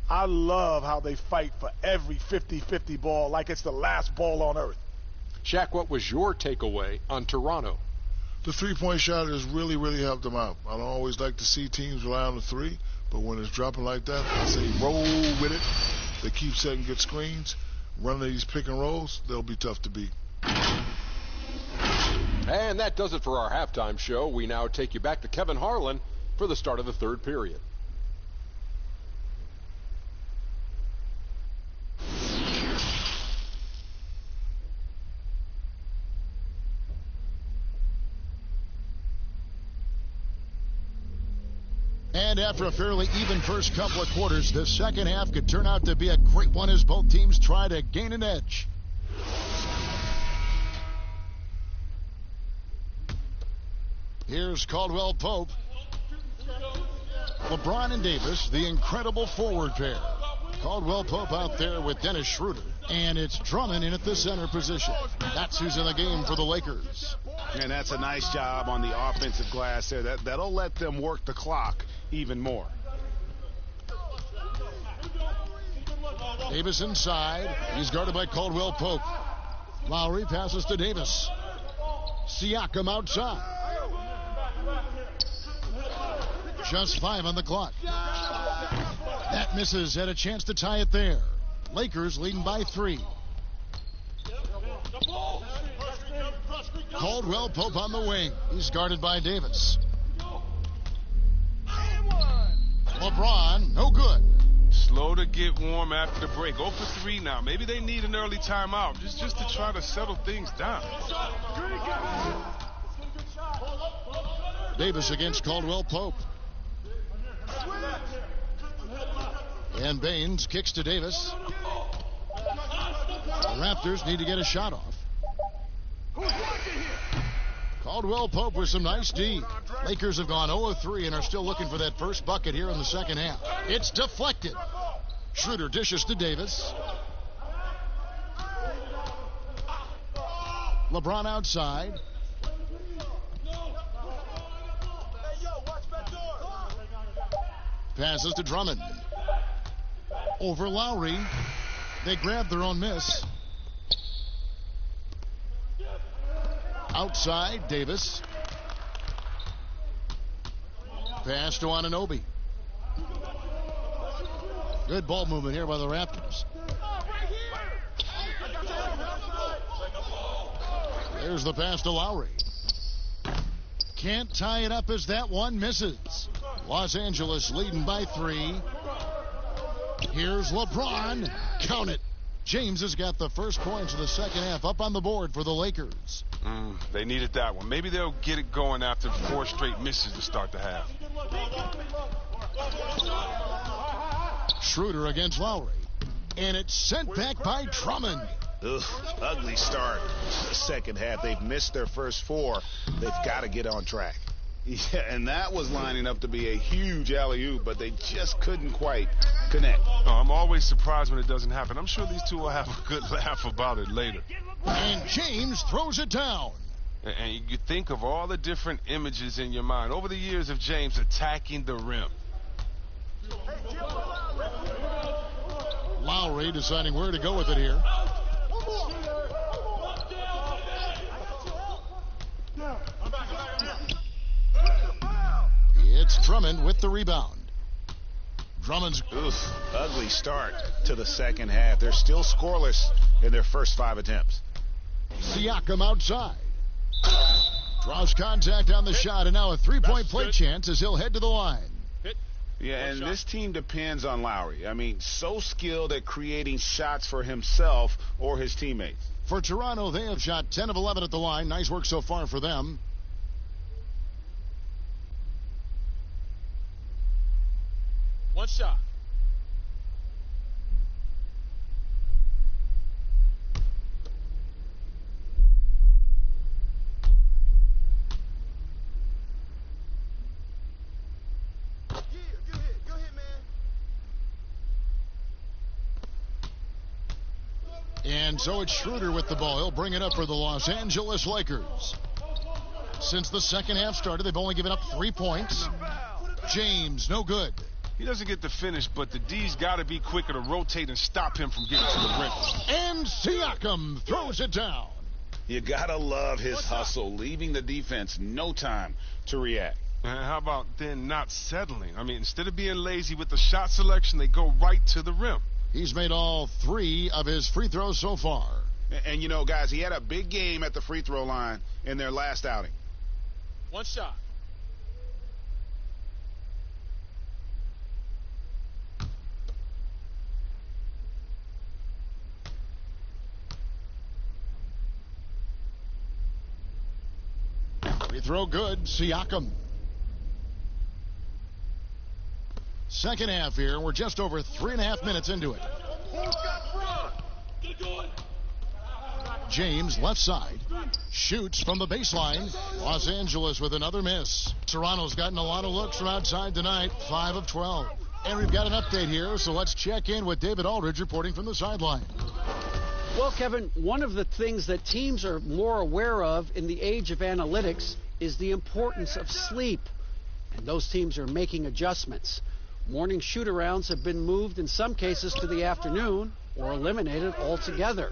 I love how they fight for every 50-50 ball like it's the last ball on earth. Shaq, what was your takeaway on Toronto? The three-point shot has really, really helped them out. I don't always like to see teams rely on the three, but when it's dropping like that, I say roll with it. They keep setting good screens, running these pick and rolls, they'll be tough to beat. And that does it for our halftime show. We now take you back to Kevin Harlan for the start of the third period. And after a fairly even first couple of quarters, the second half could turn out to be a great one as both teams try to gain an edge. Here's Caldwell Pope. LeBron and Davis, the incredible forward pair. Caldwell Pope out there with Dennis Schroeder. And it's Drummond in at the center position. That's who's in the game for the Lakers. And that's a nice job on the offensive glass there. That'll let them work the clock even more. Davis inside. He's guarded by Caldwell Pope. Lowry passes to Davis. Siakam outside. Just 5 on the clock. That misses. Had a chance to tie it there. Lakers leading by 3. Caldwell Pope on the wing. He's guarded by Davis. LeBron, no good. Slow to get warm after the break. 0 for 3 now. Maybe they need an early timeout just to try to settle things down. Davis against Caldwell Pope. And Baines kicks to Davis. The Raptors need to get a shot off. Caldwell Pope with some nice D. Lakers have gone 0-3 and are still looking for that first bucket here in the second half. It's deflected. Schroeder dishes to Davis. LeBron outside. Passes to Drummond. Over Lowry. They grab their own miss. Outside, Davis. Pass to Anunoby. Good ball movement here by the Raptors. There's the pass to Lowry. Can't tie it up as that one misses. Los Angeles leading by 3. Here's LeBron. Count it. James has got the first points of the second half up on the board for the Lakers. They needed that one. Maybe they'll get it going after 4 straight misses to start the half. Schroeder against Lowry. And it's sent back by Drummond. Ugh, ugly start. The second half, they've missed their first 4. They've got to get on track. Yeah, and that was lining up to be a huge alley-oop, but they just couldn't quite connect. I'm always surprised when it doesn't happen. I'm sure these two will have a good laugh about it later. And James throws it down. And you think of all the different images in your mind over the years of James attacking the rim. Lowry deciding where to go with it here. It's Drummond with the rebound. Drummond's ugly start to the second half. They're still scoreless in their first 5 attempts. Siakam outside. Draws contact on the shot, and now a 3-point play chance as he'll head to the line. Yeah, and this team depends on Lowry. I mean, so skilled at creating shots for himself or his teammates. For Toronto, they have shot 10 of 11 at the line. Nice work so far for them. One shot. And so it's Schroeder with the ball. He'll bring it up for the Los Angeles Lakers. Since the second half started, they've only given up 3 points. James, no good. He doesn't get the finish, but the D's got to be quicker to rotate and stop him from getting to the rim. And Siakam throws it down. You got to love his hustle, leaving the defense no time to react. And how about then not settling? I mean, instead of being lazy with the shot selection, they go right to the rim. He's made all 3 of his free throws so far. And you know, guys, he had a big game at the free throw line in their last outing. One shot. Free throw good. Siakam. Second half here. We're just over 3.5 minutes into it. James, left side, shoots from the baseline. Los Angeles with another miss. Toronto's gotten a lot of looks from outside tonight, 5 of 12. And we've got an update here, so let's check in with David Aldridge reporting from the sideline. Well, Kevin, one of the things that teams are more aware of in the age of analytics is the importance of sleep. And those teams are making adjustments. Morning shoot-arounds have been moved in some cases to the afternoon or eliminated altogether.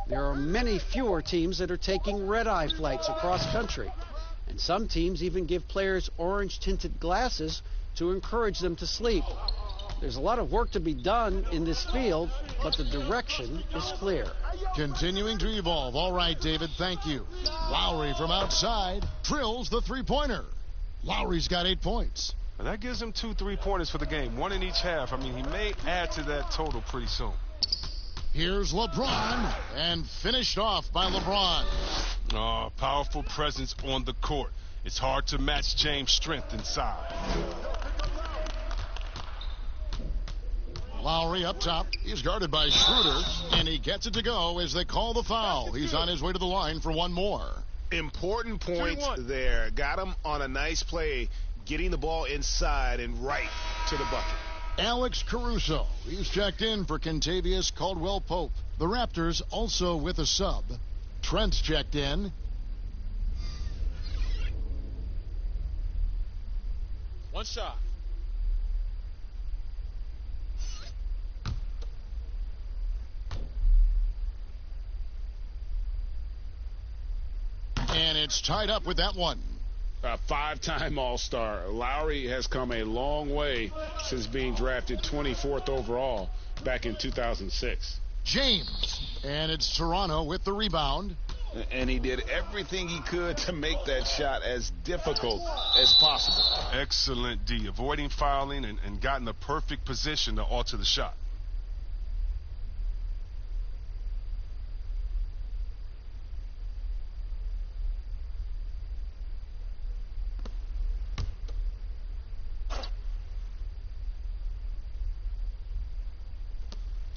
There are many fewer teams that are taking red-eye flights across country, and some teams even give players orange-tinted glasses to encourage them to sleep. There's a lot of work to be done in this field, but the direction is clear. Continuing to evolve. All right, David, thank you. Lowry from outside drills the three-pointer. Lowry's got 8 points. And that gives him 2 3-pointers for the game, 1 in each half. I mean, he may add to that total pretty soon. Here's LeBron, and finished off by LeBron. Oh, powerful presence on the court. It's hard to match James' strength inside. Lowry up top. He's guarded by Schroeder, and he gets it to go as they call the foul. He's on his way to the line for one more. Important points there. Got him on a nice play, getting the ball inside and right to the bucket. Alex Caruso. He's checked in for Kentavious Caldwell-Pope. The Raptors also with a sub. Trent's checked in. One shot. And it's tied up with that one. A 5-time All-Star. Lowry has come a long way since being drafted 24th overall back in 2006. James. And it's Toronto with the rebound. And he did everything he could to make that shot as difficult as possible. Excellent D. Avoiding fouling and got in the perfect position to alter the shot.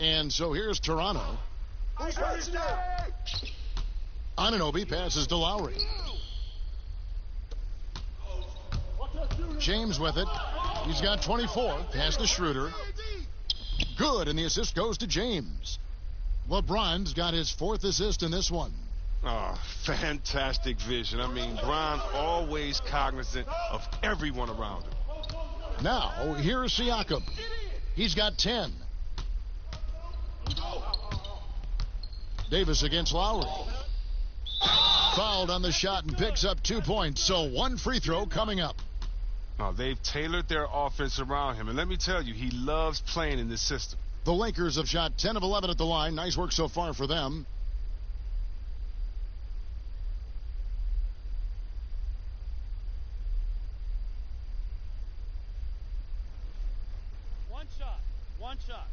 And so here's Toronto. Anunoby passes to Lowry. James with it. He's got 24. Pass to Schroeder. Good, and the assist goes to James. LeBron's got his 4th assist in this one. Oh, fantastic vision. I mean, Bron always cognizant of everyone around him. Now, here's Siakam. He's got 10. Davis against Lowry. Fouled on the shot and picks up 2 points. So 1 free throw coming up. Now, they've tailored their offense around him. And let me tell you, he loves playing in this system. The Lakers have shot 10 of 11 at the line. Nice work so far for them. One shot. One shot.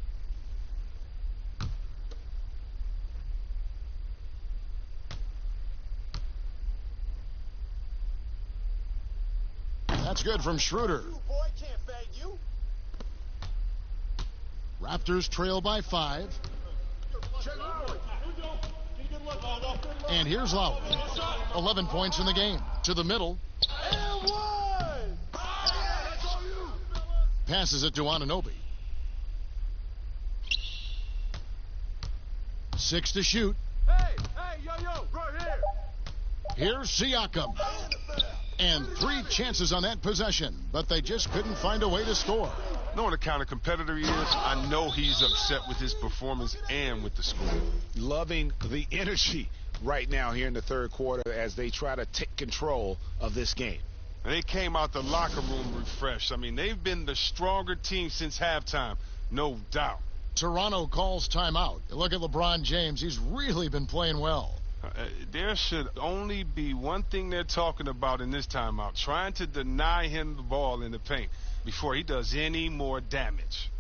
That's good from Schroeder. Raptors trail by 5. And here's Lowry. 11 points in the game. To the middle. Passes it to Anunoby. 6 to shoot. Hey, yo, right here. Here's Siakam. And 3 chances on that possession, but they just couldn't find a way to score. Knowing the kind of competitor he is, I know he's upset with his performance and with the score. Loving the energy right now here in the third quarter as they try to take control of this game. And they came out the locker room refreshed. I mean, they've been the stronger team since halftime, no doubt. Toronto calls timeout. Look at LeBron James. He's really been playing well. There should only be one thing they're talking about in this timeout, trying to deny him the ball in the paint before he does any more damage.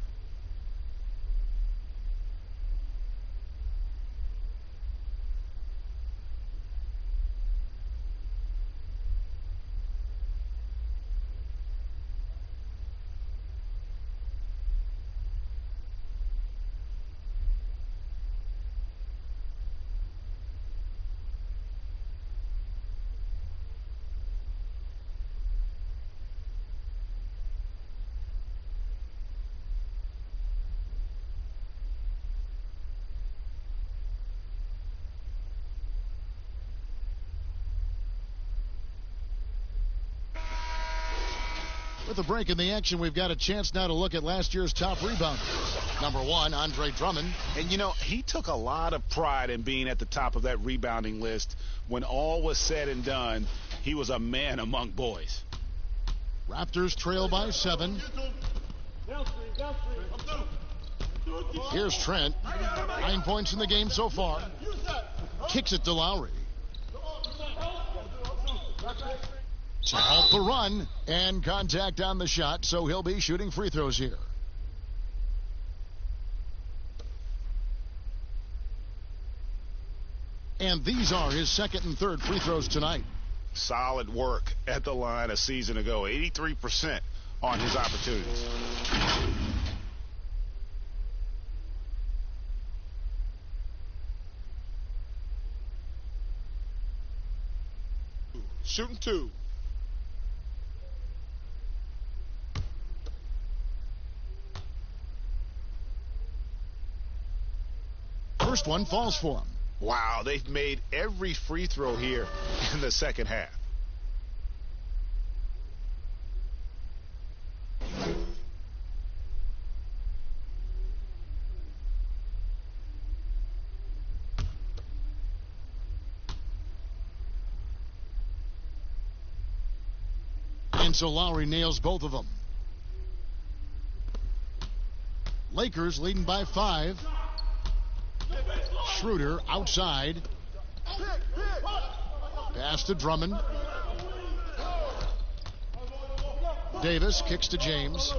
the break in the action, we've got a chance now to look at last year's top rebounders. Number 1, Andre Drummond. And, you know, he took a lot of pride in being at the top of that rebounding list. When all was said and done, he was a man among boys. Raptors trail by 7. Here's Trent. 9 points in the game so far. Kicks it to Lowry. To help the run, and contact on the shot, so he'll be shooting free throws here. And these are his second and third free throws tonight. Solid work at the line a season ago. 83% on his opportunities. Shooting 2. First one falls for him. Wow, they've made every free throw here in the second half. And so Lowry nails both of them. Lakers leading by 5. Schroeder outside. Pass to Drummond. Davis kicks to James.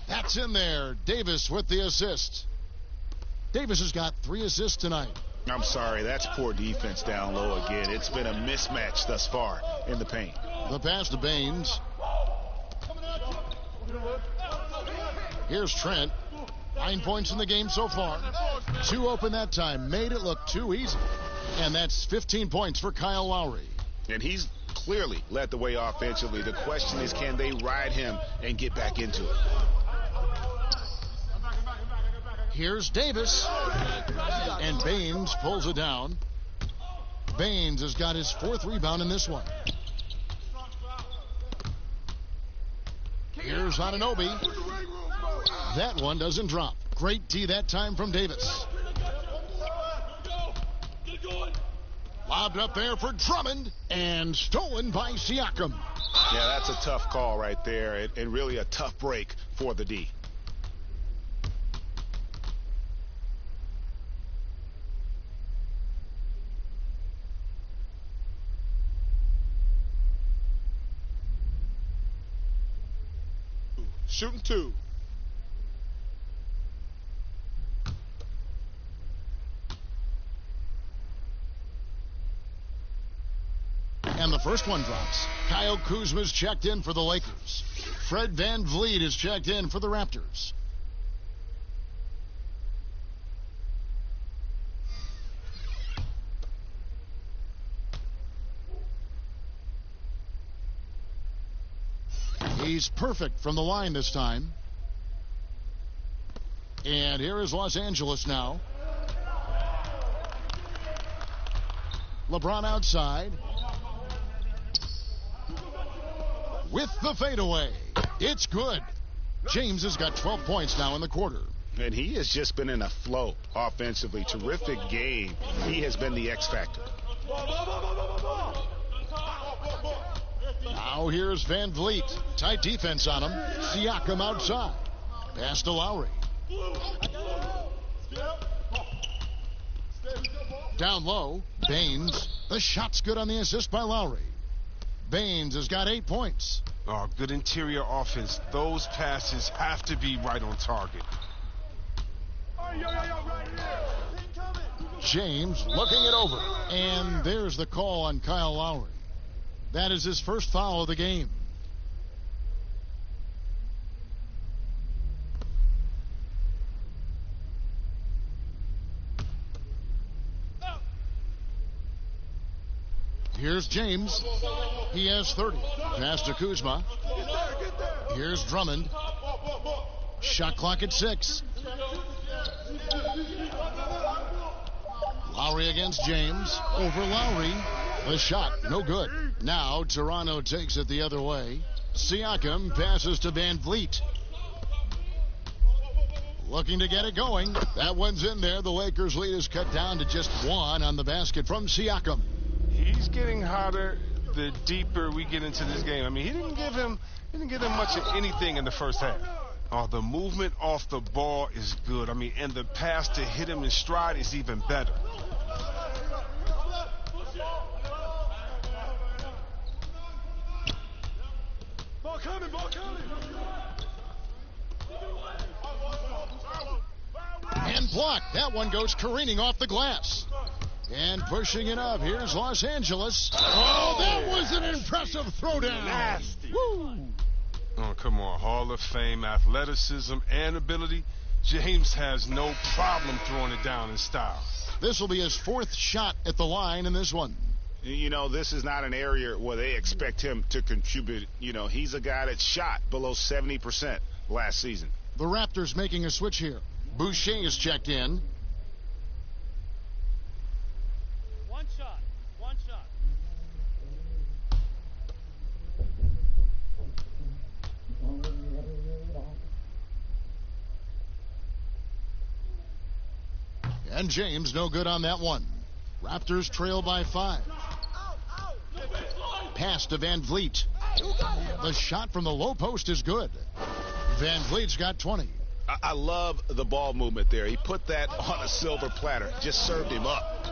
That's in there. Davis with the assist. Davis has got 3 assists tonight. I'm sorry, that's poor defense down low again. It's been a mismatch thus far in the paint. The pass to Baines. Here's Trent. 9 points in the game so far. 2 open that time. Made it look too easy. And that's 15 points for Kyle Lowry. And he's clearly led the way offensively. The question is, can they ride him and get back into it? Here's Davis. And Baines pulls it down. Baines has got his 4th rebound in this one. Here's Anunoby. That one doesn't drop. Great D that time from Davis. Lobbed up there for Drummond and stolen by Siakam. Yeah, that's a tough call right there, and really a tough break for the D. Shooting 2. And the first one drops. Kyle Kuzma's checked in for the Lakers. Fred VanVleet is checked in for the Raptors. He's perfect from the line this time. And here is Los Angeles now. LeBron outside. With the fadeaway. It's good. James has got 12 points now in the quarter. And he has just been in a flow offensively. Terrific game. He has been the X factor. Now here's VanVleet. Tight defense on him. Siakam outside. Pass to Lowry. Down low, Baines. The shot's good on the assist by Lowry. Baines has got 8 points. Oh, good interior offense. Those passes have to be right on target. James looking it over. And there's the call on Kyle Lowry. That is his first foul of the game. Here's James. He has 30. Pass to Kuzma. Here's Drummond. Shot clock at 6. Lowry against James. Over Lowry. The shot, no good. Now Toronto takes it the other way. Siakam passes to Van Vliet. Looking to get it going. That one's in there. The Lakers' lead is cut down to just 1 on the basket from Siakam. He's getting hotter the deeper we get into this game. I mean, he didn't give him much of anything in the first half. Oh, the movement off the ball is good. I mean, and the pass to hit him in stride is even better. Ball coming, ball coming. And blocked. That one goes careening off the glass. And pushing it up. Here's Los Angeles. Oh, that was an impressive throwdown. Nasty. Woo. Oh, come on. Hall of Fame athleticism and ability. James has no problem throwing it down in style. This will be his 4th shot at the line in this one. You know, this is not an area where they expect him to contribute. You know, he's a guy that shot below 70% last season. The Raptors making a switch here. Boucher is checked in. One shot. One shot. And James no good on that one. Raptors trail by 5. Pass to Van Vliet. The shot from the low post is good. Van Vliet's got 20. I love the ball movement there. He put that on a silver platter. Just served him up.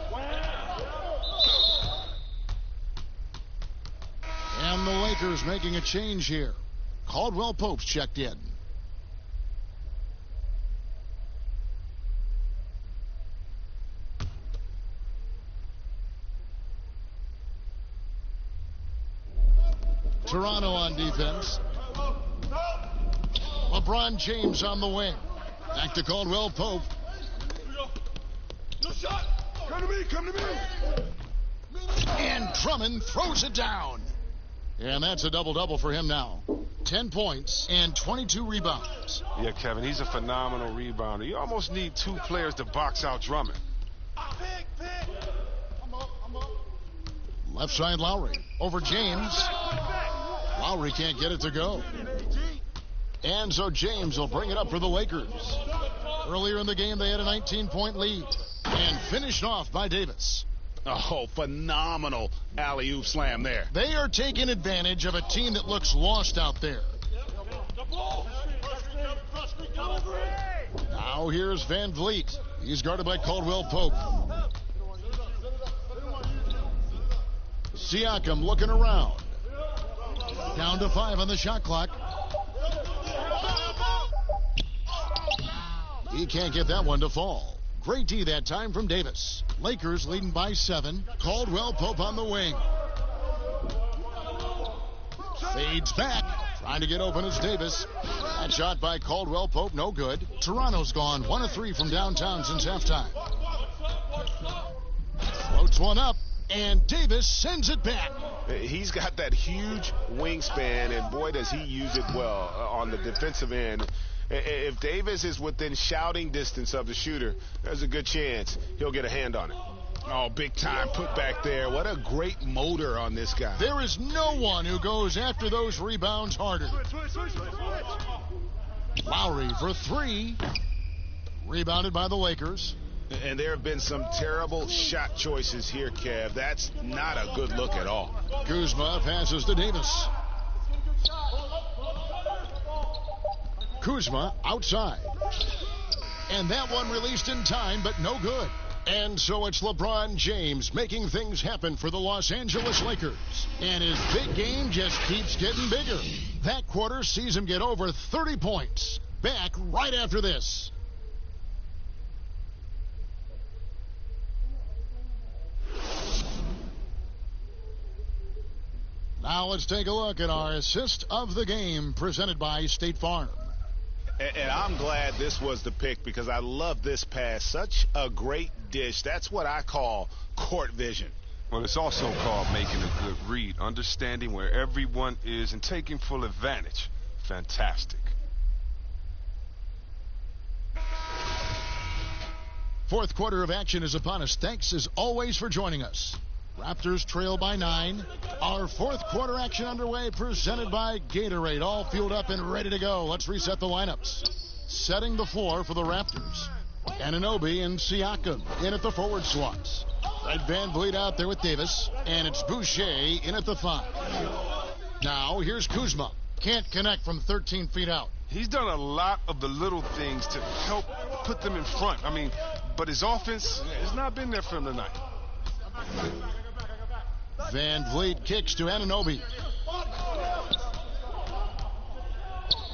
And the Lakers making a change here. Caldwell Pope's checked in. Toronto on defense. LeBron James on the wing. Back to Caldwell Pope. No shot. Come to me, come to me. And Drummond throws it down. And that's a double-double for him now. 10 points and 22 rebounds. Yeah, Kevin, he's a phenomenal rebounder. You almost need 2 players to box out Drummond. Left side Lowry over James. Lowry can't get it to go. And so James will bring it up for the Lakers. Earlier in the game, they had a 19-point lead. And finished off by Davis. Oh, phenomenal alley-oop slam there. They are taking advantage of a team that looks lost out there. Now here's Van Vliet. He's guarded by Caldwell Pope. Siakam looking around. Down to 5 on the shot clock. He can't get that one to fall. Great D that time from Davis. Lakers leading by 7. Caldwell Pope on the wing. Fades back. Trying to get open is Davis. That shot by Caldwell Pope, no good. Toronto's gone 1 of 3 from downtown since halftime. Floats one up, and Davis sends it back. He's got that huge wingspan, and boy, does he use it well on the defensive end. If Davis is within shouting distance of the shooter, there's a good chance he'll get a hand on it. Oh, big time put back there. What a great motor on this guy. There is no one who goes after those rebounds harder. Lowry for 3. Rebounded by the Lakers. And there have been some terrible shot choices here, Kev. That's not a good look at all. Kuzma passes to Davis. Kuzma outside. And that one released in time, but no good. And so it's LeBron James making things happen for the Los Angeles Lakers. And his big game just keeps getting bigger. That quarter sees him get over 30 points. Back right after this. Now let's take a look at our assist of the game presented by State Farm. And I'm glad this was the pick because I love this pass. Such a great dish. That's what I call court vision. Well, it's also called making a good read, understanding where everyone is and taking full advantage. Fantastic. Fourth quarter of action is upon us. Thanks as always for joining us. Raptors trail by 9. Our fourth quarter action underway, presented by Gatorade. All fueled up and ready to go. Let's reset the lineups. Setting the floor for the Raptors. Anunoby and Siakam in at the forward slots. Fred VanVleet out there with Davis. And it's Boucher in at the 5. Now, here's Kuzma. Can't connect from 13 feet out. He's done a lot of the little things to help put them in front. But his offense has not been there for him tonight. VanVleet kicks to Anunoby.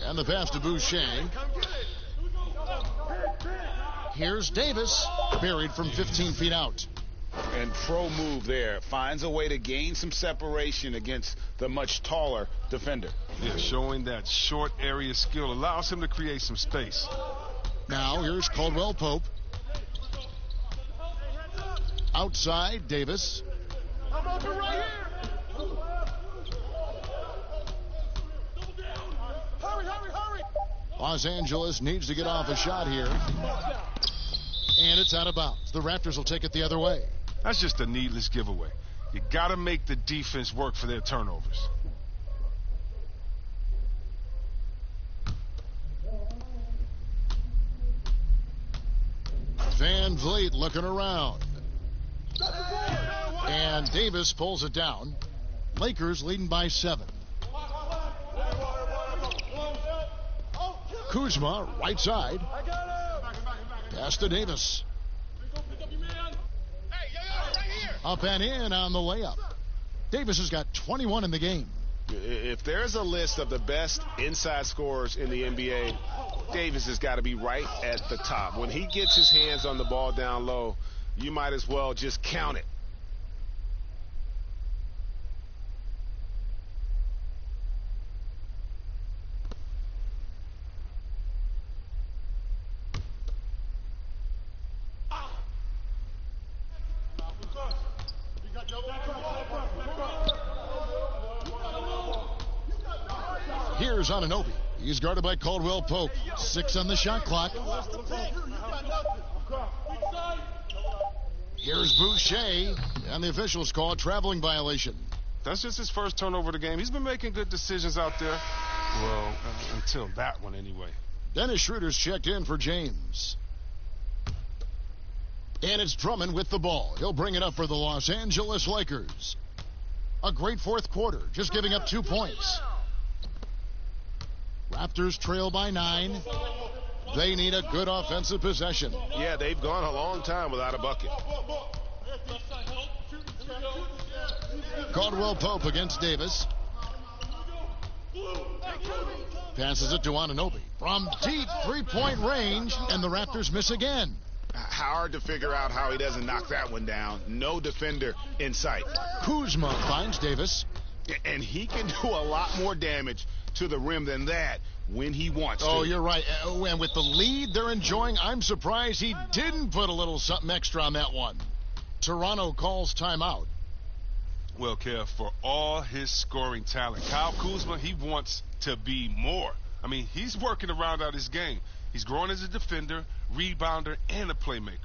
And the pass to Boucher. Here's Davis, buried from 15 feet out. And pro move there. Finds a way to gain some separation against the much taller defender. Yeah, showing that short area skill allows him to create some space. Now here's Caldwell Pope. Outside, Davis. I'm open right here. Hurry. Los Angeles needs to get off a shot here. And it's out of bounds. The Raptors will take it the other way. That's just a needless giveaway. You got to make the defense work for their turnovers. VanVleet looking around. And Davis pulls it down. Lakers leading by 7. Kuzma, right side. Pass to Davis. Up and in on the layup. Davis has got 21 in the game. If there's a list of the best inside scorers in the NBA, Davis has got to be right at the top. When he gets his hands on the ball down low, you might as well just count it. Here's Anunoby. He's guarded by Caldwell Pope. 6 on the shot clock. Here's Boucher, and the officials call a traveling violation. That's just his first turnover of the game. He's been making good decisions out there. Well, until that one anyway. Dennis Schroeder's checked in for James. And it's Drummond with the ball. He'll bring it up for the Los Angeles Lakers. A great fourth quarter, just giving up 2 points. Raptors trail by 9. They need a good offensive possession. Yeah, they've gone a long time without a bucket. Caldwell Pope against Davis. Passes it to Anunoby from deep three-point range, and the Raptors miss again. Hard to figure out how he doesn't knock that one down. No defender in sight. Kuzma finds Davis. And he can do a lot more damage to the rim than that when he wants to. Oh, you're right. And with the lead they're enjoying, I'm surprised he didn't put a little something extra on that one. Toronto calls timeout. Well, Kev, for all his scoring talent, Kyle Kuzma, he wants to be more. He's working to round out his game. He's growing as a defender, rebounder, and a playmaker.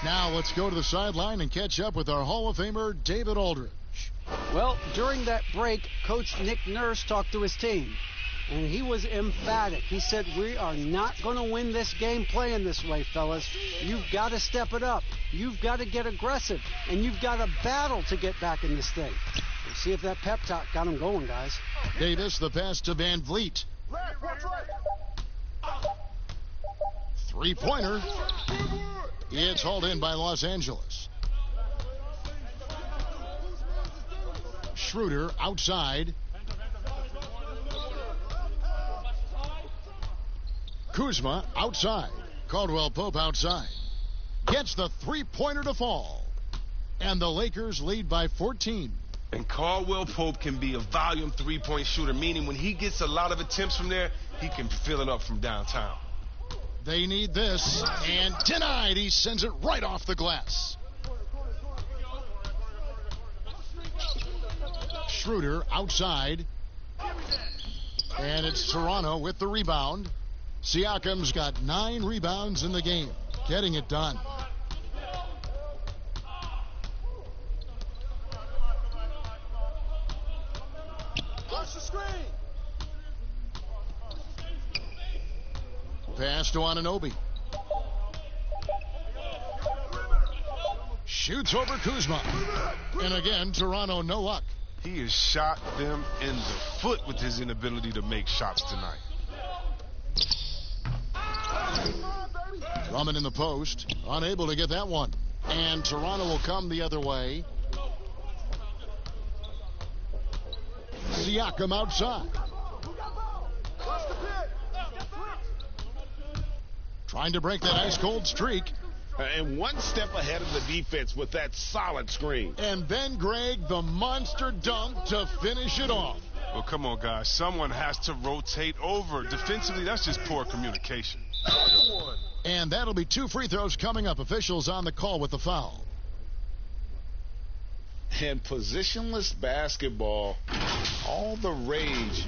Now let's go to the sideline and catch up with our Hall of Famer, David Aldridge. Well, during that break, Coach Nick Nurse talked to his team, and he was emphatic. He said, we are not going to win this game playing this way, fellas. You've got to step it up. You've got to get aggressive, and you've got to battle to get back in this thing. We'll see if that pep talk got him going, guys. Davis, the pass to VanVleet. Three-pointer. It's hauled in by Los Angeles. Schroeder outside. Kuzma outside. Caldwell Pope outside. Gets the three-pointer to fall. And the Lakers lead by 14. And Caldwell Pope can be a volume three-point shooter, meaning when he gets a lot of attempts from there, he can fill it up from downtown. They need this, and denied. He sends it right off the glass. Schroeder outside. And it's Toronto with the rebound. Siakam's got 9 rebounds in the game, getting it done. Pass to Anunoby. Shoots over Kuzma. And again, Toronto no luck. He has shot them in the foot with his inability to make shots tonight. Drummond in the post. Unable to get that one. And Toronto will come the other way. Siakam outside. Trying to break that ice-cold streak. And one step ahead of the defense with that solid screen. And then Greg, the monster dunk to finish it off. Well, come on, guys. Someone has to rotate over. Defensively, that's just poor communication. And that'll be 2 free throws coming up. Officials on the call with the foul. And positionless basketball, all the rage.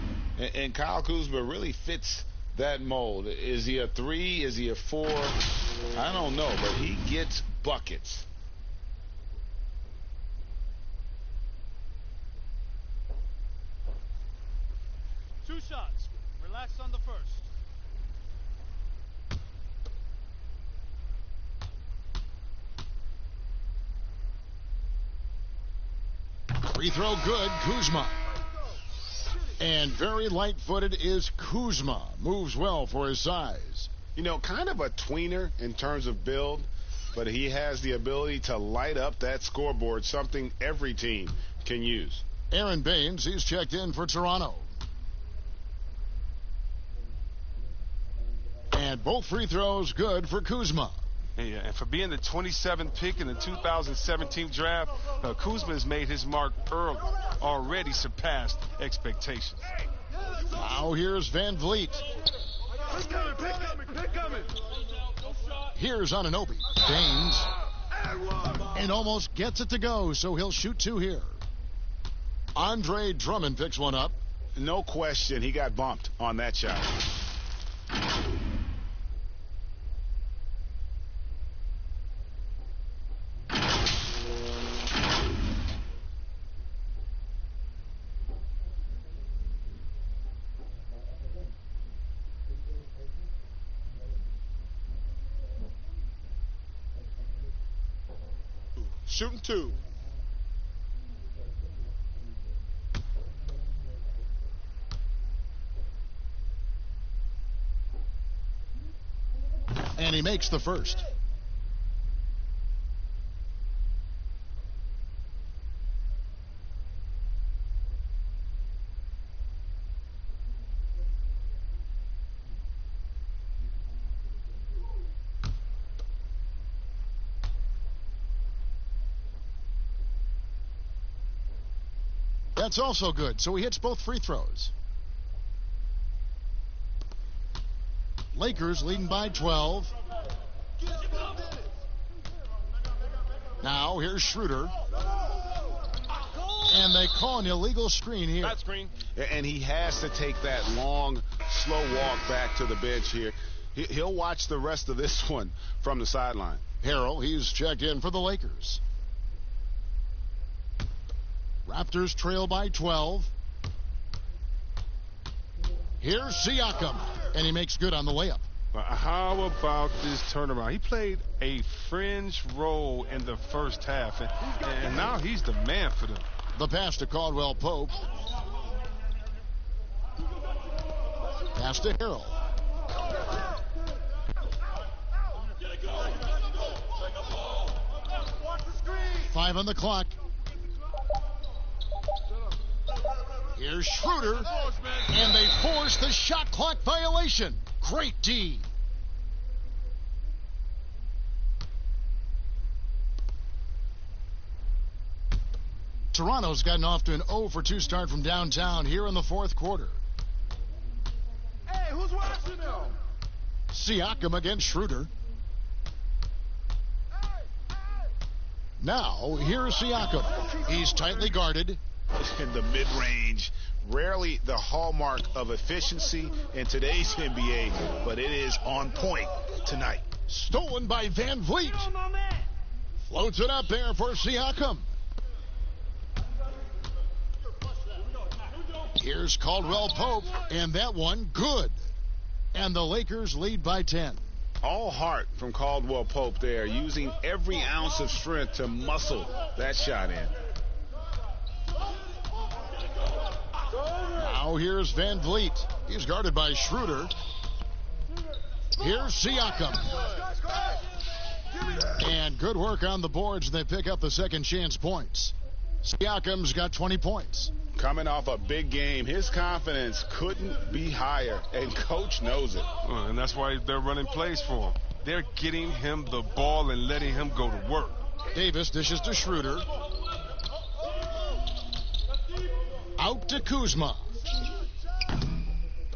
And Kyle Kuzma really fits that mold. Is he a 3? Is he a 4? I don't know, but he gets buckets. Two shots. Relax on the first. Free throw good, Kuzma. And very light-footed is Kuzma. Moves well for his size. You know, kind of a tweener in terms of build, but he has the ability to light up that scoreboard, something every team can use. Aaron Baines, he's checked in for Toronto. And both free throws good for Kuzma. Yeah, and for being the 27th pick in the 2017 draft, Kuzma has made his mark early, already surpassed expectations. Now here's Van Vliet. Here's Anunoby. Baines. And almost gets it to go, so he'll shoot 2 here. Andre Drummond picks one up. No question, he got bumped on that shot. Shooting 2. And he makes the first. That's also good, so he hits both free throws. Lakers leading by 12. Now here's Schroeder. And they call an illegal screen here. That screen. And he has to take that long, slow walk back to the bench here. He'll watch the rest of this one from the sideline. Harrell, he's checked in for the Lakers. Raptors trail by 12. Here's Siakam, and he makes good on the layup. How about this turnaround? He played a fringe role in the first half, and now he's the man for them. The pass to Caldwell Pope. Pass to Harrell. 5 on the clock. Here's Schroeder, and they force the shot clock violation. Great D. Toronto's gotten off to an 0 for 2 start from downtown here in the fourth quarter. Hey, who's watching now? Siakam against Schroeder. Now, here's Siakam. He's tightly guarded. In the mid-range, rarely the hallmark of efficiency in today's NBA, but it is on point tonight. Stolen by Van Vliet. Floats it up there for Siakam. Here's Caldwell Pope, and that one good. And the Lakers lead by 10. All heart from Caldwell Pope there, using every ounce of strength to muscle that shot in. Now here's Van Vliet. He's guarded by Schroeder. Here's Siakam. And good work on the boards. They pick up the second chance points. Siakam's got 20 points. Coming off a big game, his confidence couldn't be higher, and coach knows it. And that's why they're running plays for him. They're getting him the ball and letting him go to work. Davis dishes to Schroeder. Out to Kuzma.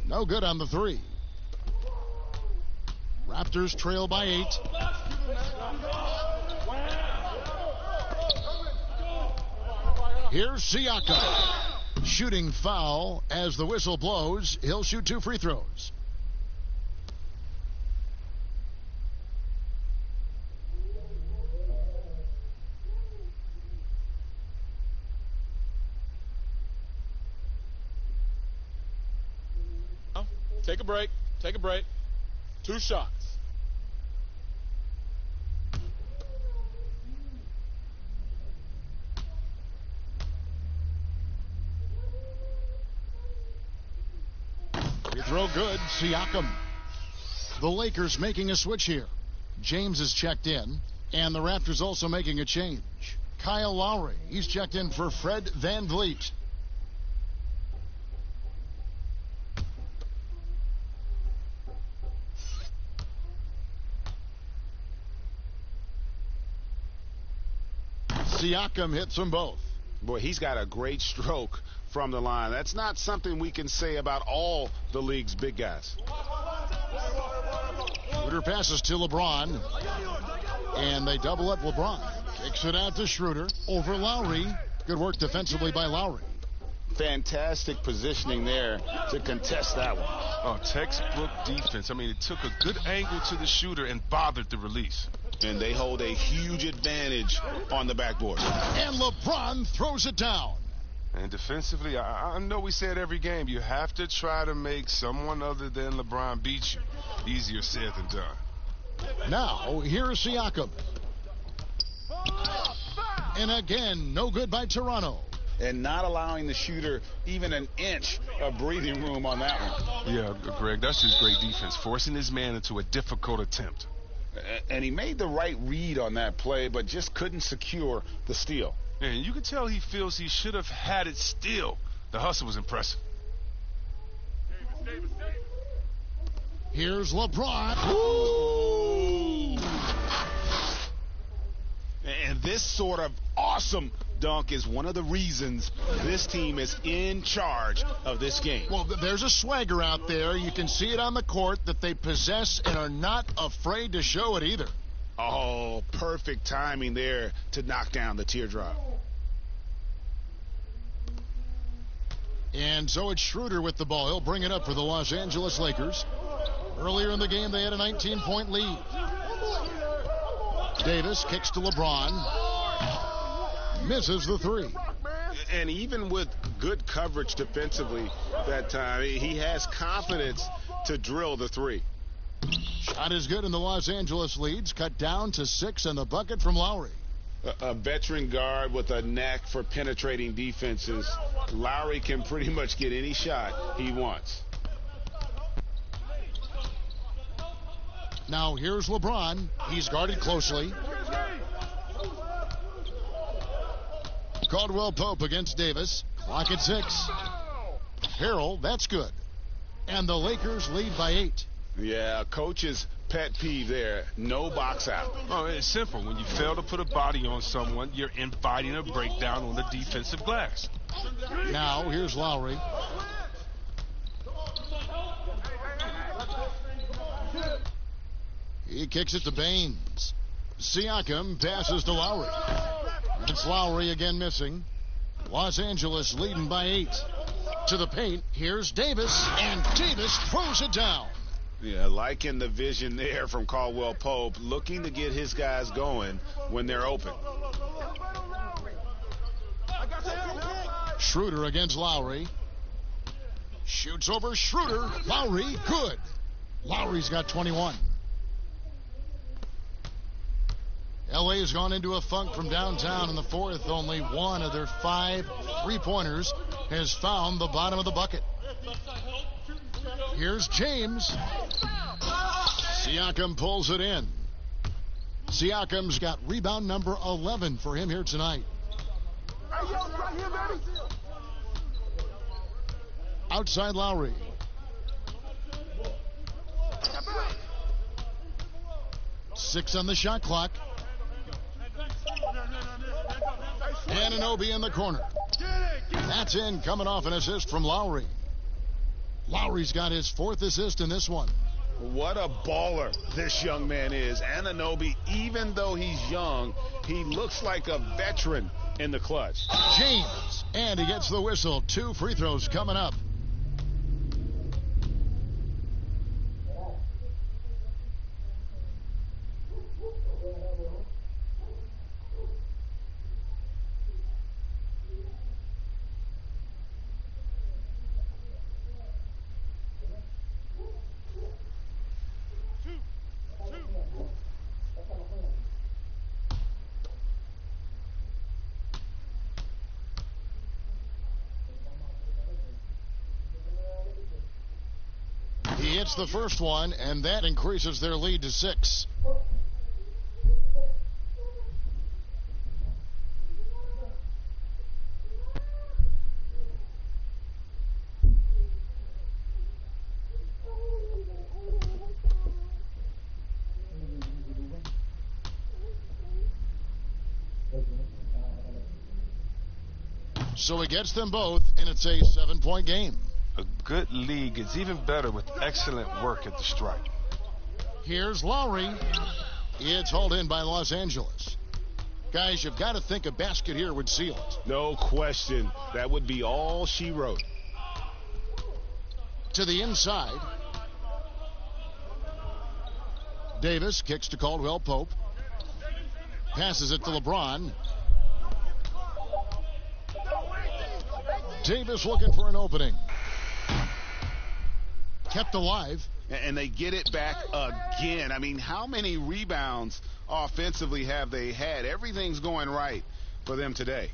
No good on the 3. Raptors trail by 8. Here's Siakam. Shooting foul as the whistle blows. He'll shoot 2 free throws. Take a break. Take a break. 2 shots. Free throw good. Siakam. The Lakers making a switch here. James is checked in, and the Raptors also making a change. Kyle Lowry, he's checked in for Fred Van Vliet. Siakam hits them both. Boy, he's got a great stroke from the line. That's not something we can say about all the league's big guys. Schroeder passes to LeBron, and they double up LeBron. Kicks it out to Schroeder over Lowry. Good work defensively by Lowry. Fantastic positioning there to contest that one. Oh, textbook defense. I mean, it took a good angle to the shooter and bothered the release. And they hold a huge advantage on the backboard. And LeBron throws it down. And defensively, I know we say it every game, you have to try to make someone other than LeBron beat you. Easier said than done. Now, here's Siakam. And again, no good by Toronto. And not allowing the shooter even an inch of breathing room on that one. Yeah, Greg, that's just great defense, forcing his man into a difficult attempt. And he made the right read on that play, but just couldn't secure the steal. And you can tell he feels he should have had it still. The hustle was impressive. Here's LeBron. Ooh. And this sort of awesome dunk is one of the reasons this team is in charge of this game. Well, there's a swagger out there. You can see it on the court that they possess and are not afraid to show it either. Oh, perfect timing there to knock down the teardrop. And so it's Schroeder with the ball. He'll bring it up for the Los Angeles Lakers. Earlier in the game, they had a 19-point lead. Davis kicks to LeBron. Misses the 3. And even with good coverage defensively that time, he has confidence to drill the 3. Shot is good, and the Los Angeles leads cut down to 6 and the bucket from Lowry. A veteran guard with a knack for penetrating defenses. Lowry can pretty much get any shot he wants. Now here's LeBron. He's guarded closely. Caldwell Pope against Davis. Clock at 6. Harrell, that's good. And the Lakers lead by 8. Yeah, coach's pet peeve there. No box out. Oh, it's simple. When you fail to put a body on someone, you're inviting a breakdown on the defensive glass. Now, here's Lowry. He kicks it to Baines. Siakam passes to Lowry. It's Lowry again missing. Los Angeles leading by 8. To the paint, here's Davis, and Davis throws it down. Yeah, liking the vision there from Caldwell Pope, looking to get his guys going when they're open. Schroeder against Lowry. Shoots over Schroeder. Lowry, good. Lowry's got 21. LA has gone into a funk from downtown in the fourth. Only one of their 5 3-pointers has found the bottom of the bucket. Here's James. Siakam pulls it in. Siakam's got rebound number 11 for him here tonight. Outside Lowry. Six on the shot clock. Anunoby in the corner. That's in, coming off an assist from Lowry. Lowry's got his 4th assist in this one. What a baller this young man is. Anunoby, even though he's young, he looks like a veteran in the clutch. James, and he gets the whistle. 2 free throws coming up. He hits the first one, and that increases their lead to 6. So he gets them both, and it's a 7-point game. A good league is even better with excellent work at the stripe. Here's Lowry. It's hauled in by Los Angeles. Guys, you've got to think a basket here would seal it. No question. That would be all she wrote. To the inside. Davis kicks to Caldwell Pope. Passes it to LeBron. Davis looking for an opening. Kept alive. And they get it back again. I mean, how many rebounds offensively have they had? Everything's going right for them today.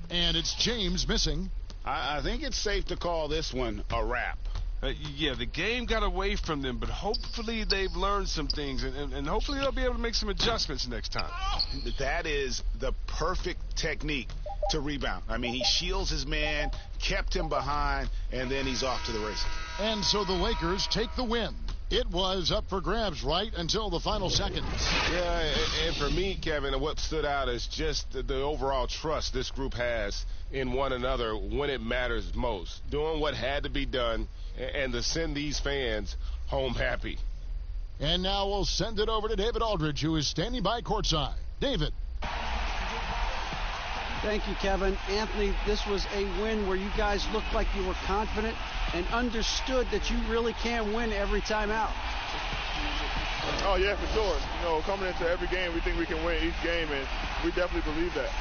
And it's James missing. I think it's safe to call this one a wrap. Yeah, the game got away from them, but hopefully they've learned some things, and hopefully they'll be able to make some adjustments next time. That is the perfect technique to rebound. I mean, he shields his man, kept him behind, and then he's off to the races. And so the Lakers take the win. It was up for grabs right until the final seconds. Yeah, and for me, Kevin, what stood out is just the overall trust this group has in one another when it matters most. Doing what had to be done and to send these fans home happy. And now we'll send it over to David Aldridge, who is standing by courtside. David. Thank you, Kevin. Anthony, this was a win where you guys looked like you were confident and understood that you really can win every time out. Oh, yeah, for sure. You know, coming into every game, we think we can win each game, and we definitely believe that.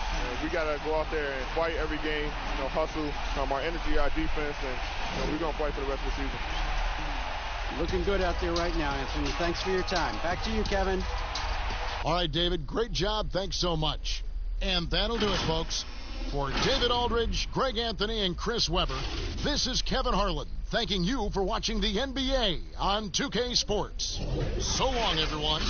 We got to go out there and fight every game, you know, hustle, our energy, our defense, and we're going to fight for the rest of the season. Looking good out there right now, Anthony. Thanks for your time. Back to you, Kevin. All right, David, great job. Thanks so much. And that'll do it, folks. For David Aldridge, Greg Anthony, and Chris Webber, this is Kevin Harlan thanking you for watching the NBA on 2K Sports. So long, everyone.